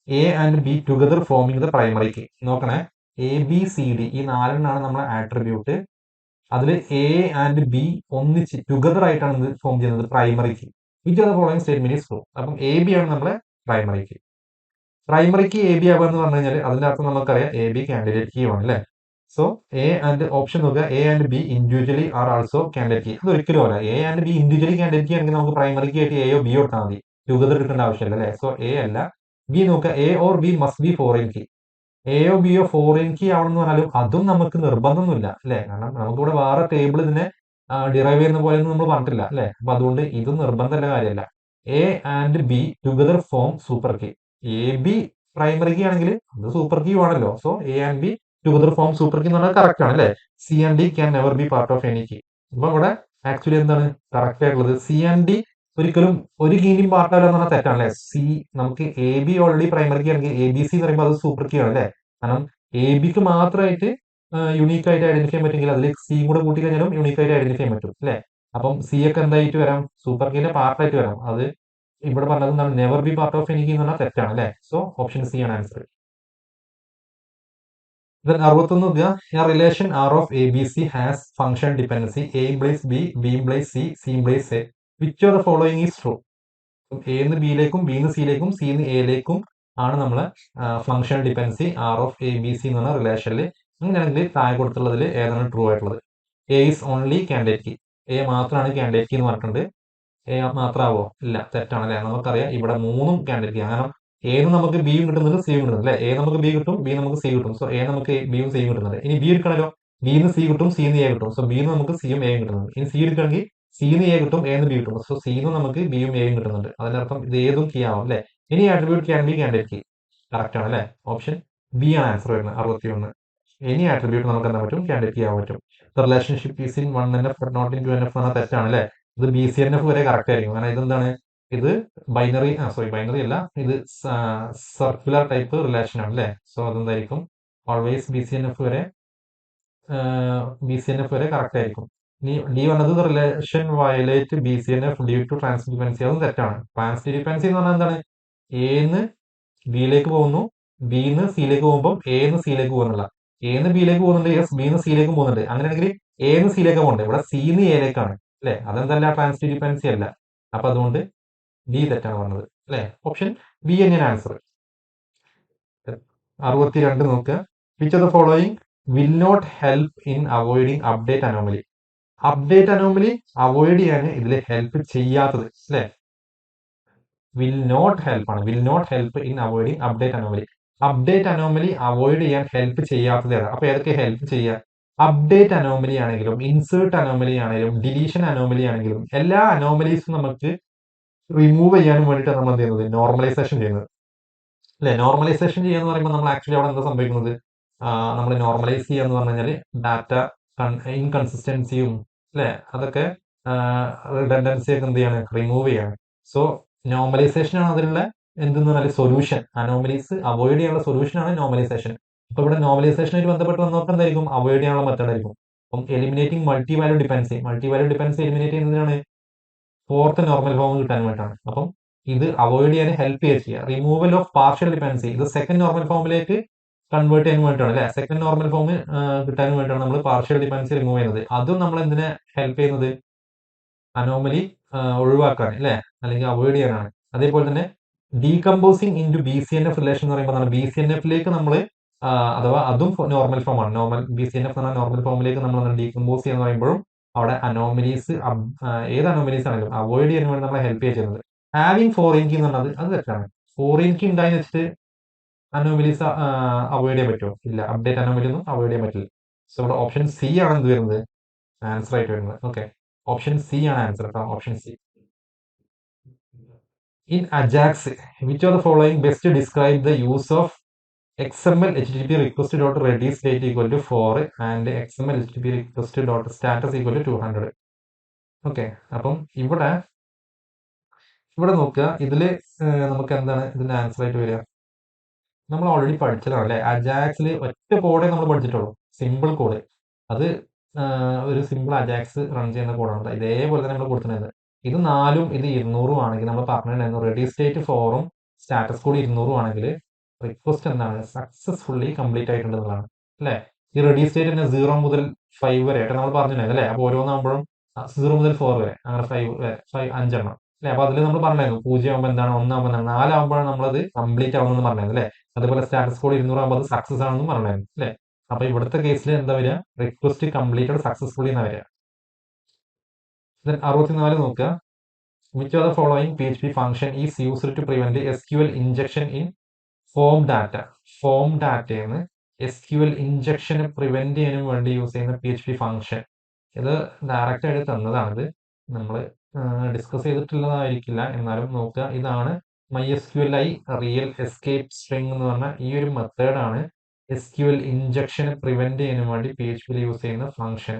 A and B together forming the primary key. നോക്കണേ, എ ബി സി ഡി ഈ നാലെണ്ണാണ് നമ്മളെ ആട്രിബ്യൂട്ട്. അതിൽ എ ആൻഡ് ബി ഒന്നിച്ച് together ആയിട്ടാണ് ഇത് ഫോം ചെയ്യുന്നത് primary key. Which of the following statement is true. അപ്പം എ ബി ആണ് നമ്മുടെ primary key. Primary key A B ആവുക എന്ന് പറഞ്ഞു കഴിഞ്ഞാൽ അതിന്റെ അർത്ഥം നമുക്കറിയാം എ ബി കാൻഡിഡേറ്റ് കീ ആണ് അല്ലേ. സോ എ ആൻഡ് ഓപ്ഷൻ നോക്കുക, A and B individually are also candidate key. അത് ഒരിക്കലും അല്ല. A and B individually candidate key ആണെങ്കിൽ നമുക്ക് പ്രൈമറി കീ ആയിട്ട് എയോ ബിയോ എടുത്താൽ മതി, ടുഗദർ എടുക്കേണ്ട ആവശ്യമില്ല അല്ലേ. സോ എ അല്ല. ബി നോക്കുക, A or B must be foreign key. എയോ ബിയോ ഫോറിൻ കീ ആവണമെന്ന് പറഞ്ഞാലും അതും നമുക്ക് നിർബന്ധമൊന്നുമില്ല അല്ലെ. കാരണം നമുക്കിവിടെ വേറെ ടേബിൾ ഇതിനെ ഡിറൈവ് ചെയ്യുന്ന പോലെ ഒന്നും നമ്മൾ പറഞ്ഞിട്ടില്ല അല്ലെ. അപ്പൊ അതുകൊണ്ട് ഇതും നിർബന്ധമുള്ള കാര്യമല്ല. A and B together form super key. A B primary key ആണെങ്കിൽ അത് സൂപ്പർ കീ ആണല്ലോ. So A and B together form super key എന്ന് പറഞ്ഞാൽ കറക്റ്റ് ആണ് അല്ലെ. C and D can never be part of any key. അപ്പൊ ഇവിടെ actually എന്താണ് കറക്റ്റ് ആയിട്ടുള്ളത്? സി ആൻഡ് ഡി ഒരിക്കലും ഒരു കീന്റെയും പാർട്ടല്ല എന്ന് പറഞ്ഞാൽ തെറ്റാണ് അല്ലെ. സി നമുക്ക് A B already primary key ആണെങ്കിൽ എ ബി സി എന്ന് പറയുമ്പോൾ അത് സൂപ്പർ കീ ആണ് അല്ലെ. കാരണം എ ബിക്ക് മാത്രമായിട്ട് യുണീക്ക് ആയിട്ട് ഐഡന്റിഫൈ ചെയ്യാൻ പറ്റുമെങ്കിൽ അതിൽ സിയും കൂടെ കൂട്ടി കഴിഞ്ഞാലും യുണീക്ക് ആയിട്ട് ഐഡന്റിഫൈ ചെയ്യാൻ പറ്റും അല്ലെ. അപ്പം സി ഒക്കെ എന്തായിട്ട് വരാം? സൂപ്പർ കീന്റെ പാർട്ടായിട്ട് വരാം. അത് ഇവിടെ പറഞ്ഞത് എന്താണ്? Never be part of any key എന്ന് പറഞ്ഞാൽ തെറ്റാണ് അല്ലെ. സോ ഓപ്ഷൻ സി ആണ് ആൻസർ. 61 നോക്കുക. A relation R of ABC has function dependency A implies B, B implies C, C implies A. Which of the following is true? A എന്ന് ബിയിലേക്കും B എന്ന് സിയിലേക്കും C എന്ന് എയിലേക്കും ആണ് നമ്മള് function dependency R of A B C എന്ന് പറഞ്ഞ റിലേഷനിൽ. അങ്ങനെയാണെങ്കിൽ താഴെ കൊടുത്തുള്ളതിൽ ഏതാണ് ട്രൂ ആയിട്ടുള്ളത്? A is only candidate key. A മാത്രമാണ് കാൻഡിഡേറ്റ് കീ എന്ന് പറഞ്ഞിട്ടുണ്ട്. എ മാത്രമാവോ? ഇല്ല, തെറ്റാണ് അല്ലെ. നമുക്കറിയാം ഇവിടെ മൂന്നും കാൻഡിഡേറ്റ് കീ. കാരണം എന്ന് നമുക്ക് ബിയും കിട്ടുന്നത് സിയും കിട്ടുന്നത് അല്ലെ. എ നമുക്ക് ബി കിട്ടും, ബി നമുക്ക് സി കിട്ടും. സോ എ നമുക്ക് ബിയും സിയും കിട്ടുന്നത്. ഇനി ബി എടുക്കണല്ലോ, ബിന്ന് സി കിട്ടും, സിന്ന് എ കിട്ടും. സോ ബിന്ന് നമുക്ക് സിയും എയും കിട്ടുന്നത്. ഇനി സി എടുക്കണമെങ്കിൽ സിന്ന് എ കിട്ടും, എന്ന് ബി കിട്ടും. സോ സിന്ന് നമുക്ക് ബിയും എയും കിട്ടുന്നുണ്ട്. അതിനർത്ഥം ഇത് ഏതും കീ ആവും അല്ലെ. ഇനി attribute can be candidate key. Correct ആണ് അല്ലെ. ഓപ്ഷൻ ബി ആണ് ആൻസർ വരുന്നത്. 61. എനി ആട്രിബ്യൂട്ട് നമുക്ക് എന്താ പറ്റും? കാൻഡിഡേറ്റ് കീ ആവാൻ പറ്റും. Relationship is in 1NF not in 2NF എന്ന തെറ്റാണ് അല്ലെ. ഇത് BCNF വരെ കറക്റ്റ് ആയിരിക്കും. കാരണം ഇതെന്താണ്? ഇത് ബൈനറി അല്ല, ഇത് സർക്കുലർ ടൈപ്പ് റിലേഷൻ ആണ് അല്ലെ. സോ അതെന്തായിരിക്കും? ഓൾവേസ് BCNF വരെ കറക്റ്റ് ആയിരിക്കും. ഇനി ഡി വന്നത് relation violate BCNF due to ട്രാൻസ്ഡിപെൻസി. അതും തെറ്റാണ്. ട്രാൻസ്ഡിപെൻസി എന്ന് പറഞ്ഞാൽ എന്താണ്? എന്ന് ബിയിലേക്ക് പോകുന്നു, ബിന്ന് സിയിലേക്ക് പോകുമ്പോൾ എന്ന് സിയിലേക്ക് പോകുന്നില്ല. എന്ന് ബിയിലേക്ക് പോകുന്നുണ്ട്, യെസ്. ബിന്ന് സിയിലേക്ക് പോകുന്നുണ്ട്. അങ്ങനെയാണെങ്കിൽ എന്ന് സിയിലേക്ക് പോകുന്നുണ്ട്. ഇവിടെ സിന്ന് എയിലേക്കാണ് അല്ലെ. അതെന്തല്ല? ട്രാൻസ്ഡിപെൻസി അല്ല. അപ്പൊ അതുകൊണ്ട് ബി തെറ്റാണ് പറഞ്ഞത് അല്ലെ. ഓപ്ഷൻ ബി തന്നെയാണ് ആൻസർ. 62 നോക്കുക. Which of the following will not help in avoiding update anomaly. Update anomaly avoid ചെയ്യാൻ ഇതിൽ ഹെൽപ്പ് ചെയ്യാത്തത് അല്ലെ. വിൽ നോട്ട് ഹെൽപ്പ് ആണ്. Will not help in avoiding update anomaly. Update anomaly avoid ചെയ്യാൻ help ചെയ്യാത്തത് ഏതാണ്? അപ്പൊ ഏതൊക്കെ ഹെൽപ്പ് ചെയ്യുക? അപ്ഡേറ്റ് അനോമലി ആണെങ്കിലും ഇൻസേർട്ട് അനോമലി ആണെങ്കിലും ഡിലീഷൻ അനോമലി ആണെങ്കിലും എല്ലാ അനോമലീസും നമുക്ക് റിമൂവ് ചെയ്യാനും വേണ്ടിയിട്ടാണ് നമ്മൾ എന്ത് ചെയ്യുന്നത്? നോർമലൈസേഷൻ ചെയ്യുന്നത് അല്ലെ. നോർമലൈസേഷൻ ചെയ്യാന്ന് പറയുമ്പോൾ നമ്മൾ ആക്ച്വലി അവിടെ എന്താ സംഭവിക്കുന്നത്? നമ്മൾ നോർമലൈസ് ചെയ്യുക എന്ന് പറഞ്ഞു കഴിഞ്ഞാൽ ഡാറ്റ ഇൻകൺസിസ്റ്റൻസിയും അല്ലെ, അതൊക്കെ റിഡൻഡൻസി ഒക്കെ എന്ത് ചെയ്യാണ്? റിമൂവ് ചെയ്യാണ്. സോ നോർമലൈസേഷൻ ആണ് അതിനുള്ള എന്തെന്ന് പറഞ്ഞാൽ സൊല്യൂഷൻ. അനോമലീസ് അവോയ്ഡ് ചെയ്യാനുള്ള സൊല്യൂഷൻ ആണ് നോർമലൈസേഷൻ. അപ്പൊ ഇവിടെ നോർമലൈസേഷനായിട്ട് ബന്ധപ്പെട്ട് വന്നപ്പോൾ എന്തായിരിക്കും? അവോയ്ഡ് ചെയ്യാനുള്ള മെത്തേഡ് ആയിരിക്കും. അപ്പം eliminating multi value dependency. Multi value dependency eliminate ചെയ്യുന്നതിനാണ് ഫോർത്ത് നോർമൽ ഫോം കിട്ടാൻ വേണ്ടിയിട്ടാണ്. അപ്പം ഇത് അവോയ്ഡ് ചെയ്യാൻ ഹെൽപ്പ് ചെയ്യുക. റിമൂവൽ ഓഫ് പാർഷ്യൽ ഡിപെൻഡൻസി ഇത് സെക്കൻഡ് നോർമൽ ഫോമിലേക്ക് കൺവേർട്ട് ചെയ്യാൻ വേണ്ടിയിട്ടാണ് അല്ലെ. സെക്കൻഡ് നോർമൽ ഫോം കിട്ടാൻ വേണ്ടിയിട്ടാണ് നമ്മൾ പാർഷ്യൽ ഡിപെൻഡൻസി റിമൂവ് ചെയ്യുന്നത്. അതും നമ്മൾ എന്തിനെ ഹെൽപ്പ് ചെയ്യുന്നത്? അനോമലി ഒഴിവാക്കാൻ അല്ലെ, അല്ലെങ്കിൽ അവോയ്ഡ് ചെയ്യാനാണ്. അതേപോലെ തന്നെ decomposing into BCNF relation എന്ന് പറയുമ്പോൾ BCNFലേക്ക് നമ്മൾ അഥവാ അതും നോർമൽ ഫോം ആണ്. BCNF എന്ന നോർമൽ ഫോമിലേക്ക് നമ്മൾ ഡീകമ്പോസ് ചെയ്യാന്ന് പറയുമ്പോഴും അവിടെ അനോമലീസ് ഏത് അനോമലീസ് ആണെങ്കിലും അവോയ്ഡ് ചെയ്യാൻ വേണ്ടി നമ്മളെ ഹെൽപ്പ് ചെയ്യുന്നത്. ഹാവിങ് ഫോറിൻ കീ എന്ന് പറഞ്ഞത് അത് തെറ്റാണ്. ഫോറിൻ കീ ഉണ്ടായി വെച്ചിട്ട് അനോമലീസ് അവോയ്ഡ് ചെയ്യാൻ പറ്റുമോ? ഇല്ല. അപ്ഡേറ്റ് അനോമലി ഒന്നും അവോയ്ഡ് ചെയ്യാൻ പറ്റില്ല. സോ ഇവിടെ ഓപ്ഷൻ സി ആണ് എന്ത് വരുന്നത്? ആൻസർ ആയിട്ട് വരുന്നത്. ഓക്കെ. ഓപ്ഷൻ സി ആണ് ആൻസർ കേട്ടോ, option C. In Ajax which of the following best describe the use of XML HTTP request dot ready state equal to 4 and XML HTTP request dot status equal to 200. Okay, അപ്പം ഇവിടെ നോക്കുക, ഇതില് നമുക്ക് എന്താണ് ഇതിന്റെ answer ആയിട്ട് വരിക? നമ്മൾ ഓൾറെഡി പഠിച്ചതാണ് അല്ലെ, അജാക്സിൽ ഒറ്റ കോഡേ നമ്മൾ പഠിച്ചിട്ടുള്ളൂ, സിമ്പിൾ കോഡ്. അത് ഒരു സിമ്പിൾ അജാക്സ് റൺ ചെയ്യുന്ന കോഡാണ്. ഇതേപോലെ തന്നെ നമ്മൾ കൊടുത്തിട്ടുണ്ട്. ഇത് 4ഉം ഇത് 200 ആണെങ്കിൽ നമ്മൾ പറഞ്ഞിട്ടുണ്ടായിരുന്നു റെഡി സ്റ്റേറ്റ് 4ഉം സ്റ്റാറ്റസ് കോഡ് 200 ആണെങ്കിൽ റിക്വസ്റ്റ് എന്താണ് സക്സസ്ഫുള്ളി കംപ്ലീറ്റ് ആയിട്ടുണ്ടെന്നുള്ളതാണ് അല്ലെ. ഈ റെഡി സ്റ്റേറ്റ് തന്നെ 0 മുതൽ 5 വരെ ആയിട്ട് നമ്മൾ പറഞ്ഞിട്ടുണ്ടായിരുന്നു അല്ലെ. അപ്പോൾ ഓരോന്നാകുമ്പോഴും 0 മുതൽ 4 വരെ അങ്ങനെ 5 അല്ലെ. അപ്പൊ അതിൽ നമ്മൾ പറഞ്ഞായിരുന്നു 0 ആകുമ്പോൾ എന്താണ്, 1 ആകുമ്പോൾ എന്താണ്, 4 ആകുമ്പോഴാണ് നമ്മളത് കംപ്ലീറ്റ് ആവുമെന്ന് പറഞ്ഞായിരുന്നു അല്ലെ. അതേപോലെ സ്റ്റാറ്റസ് കോഡ് 200 ആകുമ്പോൾ അത് സക്സസ് ആണെന്നും പറഞ്ഞായിരുന്നു അല്ലെ. അപ്പൊ ഇവിടുത്തെ കേസിൽ എന്താ വരിക? റിക്വസ്റ്റ് കംപ്ലീറ്റഡ് സക്സസ്ഫുള്ളി എന്നാ വരിക. 64 നോക്കുക. Which of the following PHP function is used to prevent SQL injection in form data? Form ഡാറ്റയെന്ന് SQL ഇഞ്ചക്ഷന് പ്രിവെന്റ് ചെയ്യാനും വേണ്ടി യൂസ് ചെയ്യുന്ന PHP ഫംഗ്ഷൻ. ഇത് ഡയറക്റ്റ് ആയിട്ട് തന്നതാണിത്, നമ്മൾ ഡിസ്കസ് ചെയ്തിട്ടുള്ളതായിരിക്കില്ല, എന്നാലും നോക്കുക. ഇതാണ് MySQLi റിയൽ എസ്കേപ്പ് സ്ട്രിംഗ് എന്ന് പറഞ്ഞ ഈ ഒരു മെത്തേഡാണ് SQL ഇഞ്ചക്ഷന് പ്രിവെന്റ് ചെയ്യാനും വേണ്ടി PHP യൂസ് ചെയ്യുന്ന ഫംഗ്ഷൻ.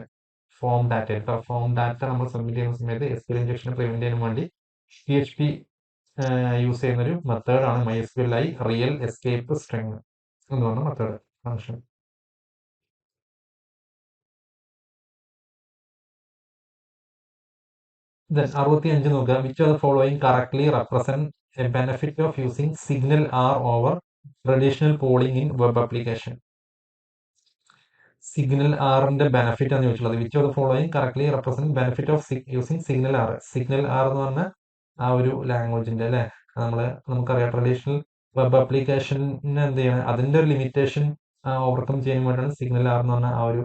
ഫോം ഡാറ്റ കേട്ടോ, ഫോം ഡാറ്റ നമ്മൾ സബ്മിറ്റ് ചെയ്യുന്ന സമയത്ത് SQL ഇഞ്ചക്ഷന് പ്രിവെന്റ് ചെയ്യാനും വേണ്ടി PHP യൂസ് ചെയ്യുന്ന ഒരു മെത്തേഡാണ് MySQLi റിയൽ എസ്കേപ്പ് സ്ട്രിംഗ് എന്ന് പറഞ്ഞ മെത്തേഡ് ഫംഗ്ഷൻ. Then 65 നോക്കുക. Which of the following correctly represent a benefit of using signal R over traditional polling in web application? Signal ആറിന്റെ ബെനിഫിറ്റ് ആണ് ചോദിച്ചുള്ളത്. Which of the following correctly represent benefit of using signal R? Signal R എന്ന് പറഞ്ഞ ആ ഒരു ലാംഗ്വേജിന്റെ അല്ലെ, നമുക്കറിയാം traditional web ആപ്ലിക്കേഷന് എന്ത് ചെയ്യണം, അതിന്റെ ഒരു ലിമിറ്റേഷൻ ഓവർകം ചെയ്യാൻ വേണ്ടിയാണ് സിഗ്നൽ ആർ എന്ന് പറഞ്ഞ ആ ഒരു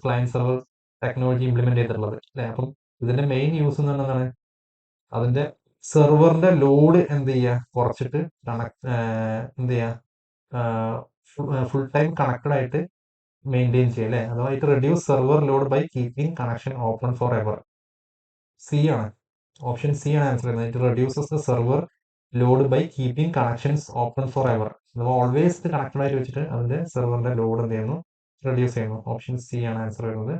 ക്ലയന്റ് സെർവർ ടെക്നോളജി ഇംപ്ലിമെന്റ് ചെയ്തിട്ടുള്ളത് അല്ലെ. അപ്പം ഇതിന്റെ മെയിൻ യൂസ് എന്ന് പറഞ്ഞാൽ അതിന്റെ സെർവറിന്റെ ലോഡ് എന്ത് ചെയ്യുക, കുറച്ചിട്ട് എന്ത് ചെയ്യുക, ഫുൾ ടൈം കണക്റ്റഡ് ആയിട്ട് മെയിൻറ്റെയിൻ ചെയ്യുക അല്ലെ. അഥവാ it reduce server load by keeping connection open forever. C ആണ്, ഓപ്ഷൻ സി ആണ് ആൻസർ ചെയ്യുന്നത്. It reduces the server load by keeping connections open forever. അഥവാ ഓൾവേസ് കണക്റ്റഡ് ആയിട്ട് വെച്ചിട്ട് അതിന്റെ സെർവറിന്റെ ലോഡ് എന്ത് ചെയ്യുന്നു, റെഡ്യൂസ് ചെയ്യുന്നു. ഓപ്ഷൻ സി ആണ് ആൻസർ വരുന്നത്.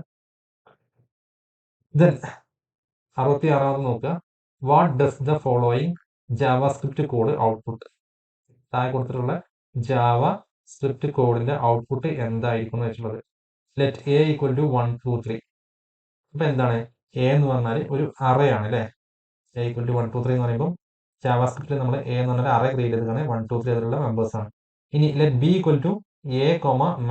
ദെൻ 66 നോക്കുക. What does the following JavaScript code output? താഴെ കൊടുത്തിട്ടുള്ള ജാവ സ്ക്രിപ്റ്റ് കോഡിന്റെ ഔട്ട്പുട്ട് എന്തായിരിക്കും എന്ന് വെച്ചുള്ളത്. Let A equal to 1 2 3. അപ്പൊ എന്താണ് എ എന്ന് പറഞ്ഞാൽ ഒരു അറേ ആണ് അല്ലെ. എ ഈക്വൽ ടു 1 2 3 എന്ന് പറയുമ്പോൾ ജാവാസ്ക്രിപ്റ്റിൽ നമ്മൾ എ എന്ന് പറഞ്ഞാൽ അറേ ക്രിയേറ്റ് ചെയ്തതാണ്. 1 2 3 അതിലുള്ള മെമ്പേഴ്സ് ആണ്. ഇനി let B equal to A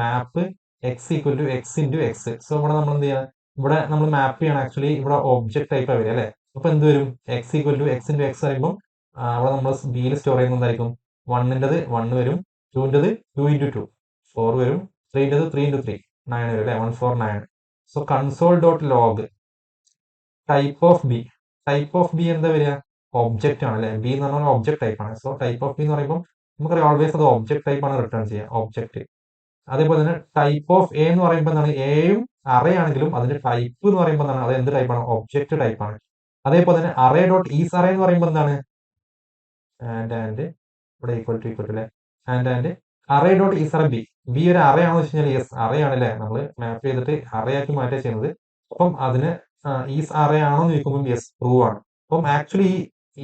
map X equal to X into X. So ഇവിടെ നമ്മൾ എന്ത് ചെയ്യാം, ഇവിടെ നമ്മൾ മാപ്പ് ചെയ്യണം. ആക്ച്വലി ഇവിടെ ഒബ്ജക്ട് ടൈപ്പ് വരിക അല്ലെ. അപ്പൊ എന്ത് വരും, X equal to X into X പറയുമ്പോൾ അവിടെ നമ്മൾ ബിയിൽ സ്റ്റോർ ചെയ്യുന്നത് എന്തായിരിക്കും, 1ൻ്റെത് 1 വരും, 2ൻ്റെത് 2 ഇൻറ്റു 2 4 വരും, 3ൻ്റെത് 3 ഇൻറ്റു 3 9 വരും അല്ലെ, 149. So console dot log type of B. Type of B എന്താ വരിക, ഒബ്ജക്റ്റ് ആണ് അല്ലെ. ബി എന്ന് പറഞ്ഞാൽ ഒബ്ജക്ട് ടൈപ്പ് ആണ്. സോ ടൈപ്പ് ഓഫ് ബി എന്ന് പറയുമ്പോൾ നമുക്കറിയാം ഓൾവേസ് അത് ഒബ്ജക്ട് ടൈപ്പ് ആണ് റിട്ടേൺ ചെയ്യുക, ഒബ്ജക്റ്റ്. അതേപോലെ തന്നെ ടൈപ്പ് ഓഫ് എ എന്ന് പറയുമ്പോൾ എന്താണ്, എയും അറേ ആണെങ്കിലും അതിന്റെ ടൈപ്പ് എന്ന് പറയുമ്പോൾ എന്താണ്, അത് എന്ത് ടൈപ്പാണ്, ഒബ്ജക്റ്റ് ടൈപ്പ് ആണ്. അതേപോലെ തന്നെ അറേ ഡോട്ട് ഈസ് അറേ എന്ന് പറയുമ്പോൾ എന്താണ്, ആൻഡ് ഇവിടെ ഈക്വൽ ടു അല്ലെ, and array dot is array B. B ഒരു അറേ ആണെന്ന് വെച്ച് കഴിഞ്ഞാൽ യെസ് അറേ ആണല്ലേ, നമ്മൾ മാപ്പ് ചെയ്തിട്ട് അറേ ആക്കി മാറ്റുക ചെയ്യുന്നത്. അപ്പം അതിന് ഈസ് അറേ ആണോ എന്ന് ചോദിക്കുമ്പോൾ യെസ് ട്രൂ ആണ്. അപ്പം ആക്ച്വലി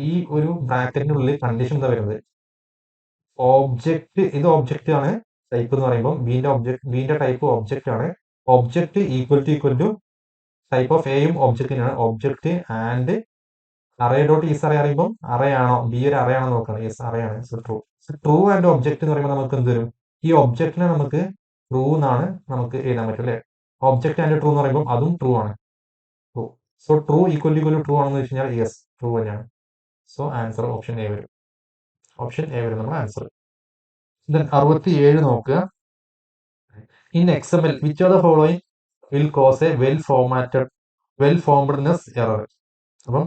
ഈ ഒരു ബ്രാക്കറ്റിന്റെ ഉള്ളിൽ കണ്ടീഷൻ എന്താ വരുന്നത്, ഒബ്ജക്റ്റ്, ഇത് ഒബ്ജക്റ്റ് ആണ് ടൈപ്പ് എന്ന് പറയുമ്പോൾ ബിന്റെ ടൈപ്പ് ഒബ്ജക്റ്റ് ആണ്. Object equal to type of എയും ഒബ്ജക്റ്റിനാണ്, object and array dot is array അറിയുമ്പോൾ അറേ ആണോ, ബി ഒരു അറേ ആണോ നോക്കണം, യെസ് അറേ ആണ്. So true. True and object എന്ന് പറയുമ്പോൾ നമുക്ക് എന്ത് വരും, ഈ ഒബ്ജക്റ്റിനെ നമുക്ക് ട്രൂ എന്നാണ് നമുക്ക് എഴുതാൻ പറ്റും അല്ലെ. ഒബ്ജക്റ്റ് ആൻഡ് ട്രൂ എന്ന് പറയുമ്പോൾ അതും ട്രൂ ആണ്, true. So true equal to true ആണെന്ന് വെച്ച് കഴിഞ്ഞാൽ യെസ് ട്രൂ തന്നെയാണ്. സോ ആൻസർ ഓപ്ഷൻ എ വരും, ഓപ്ഷൻ എ വരും നമ്മുടെ ആൻസർ. ദെൻ 67 നോക്കുക. In XML which of the following will cause a well formedness error? അപ്പം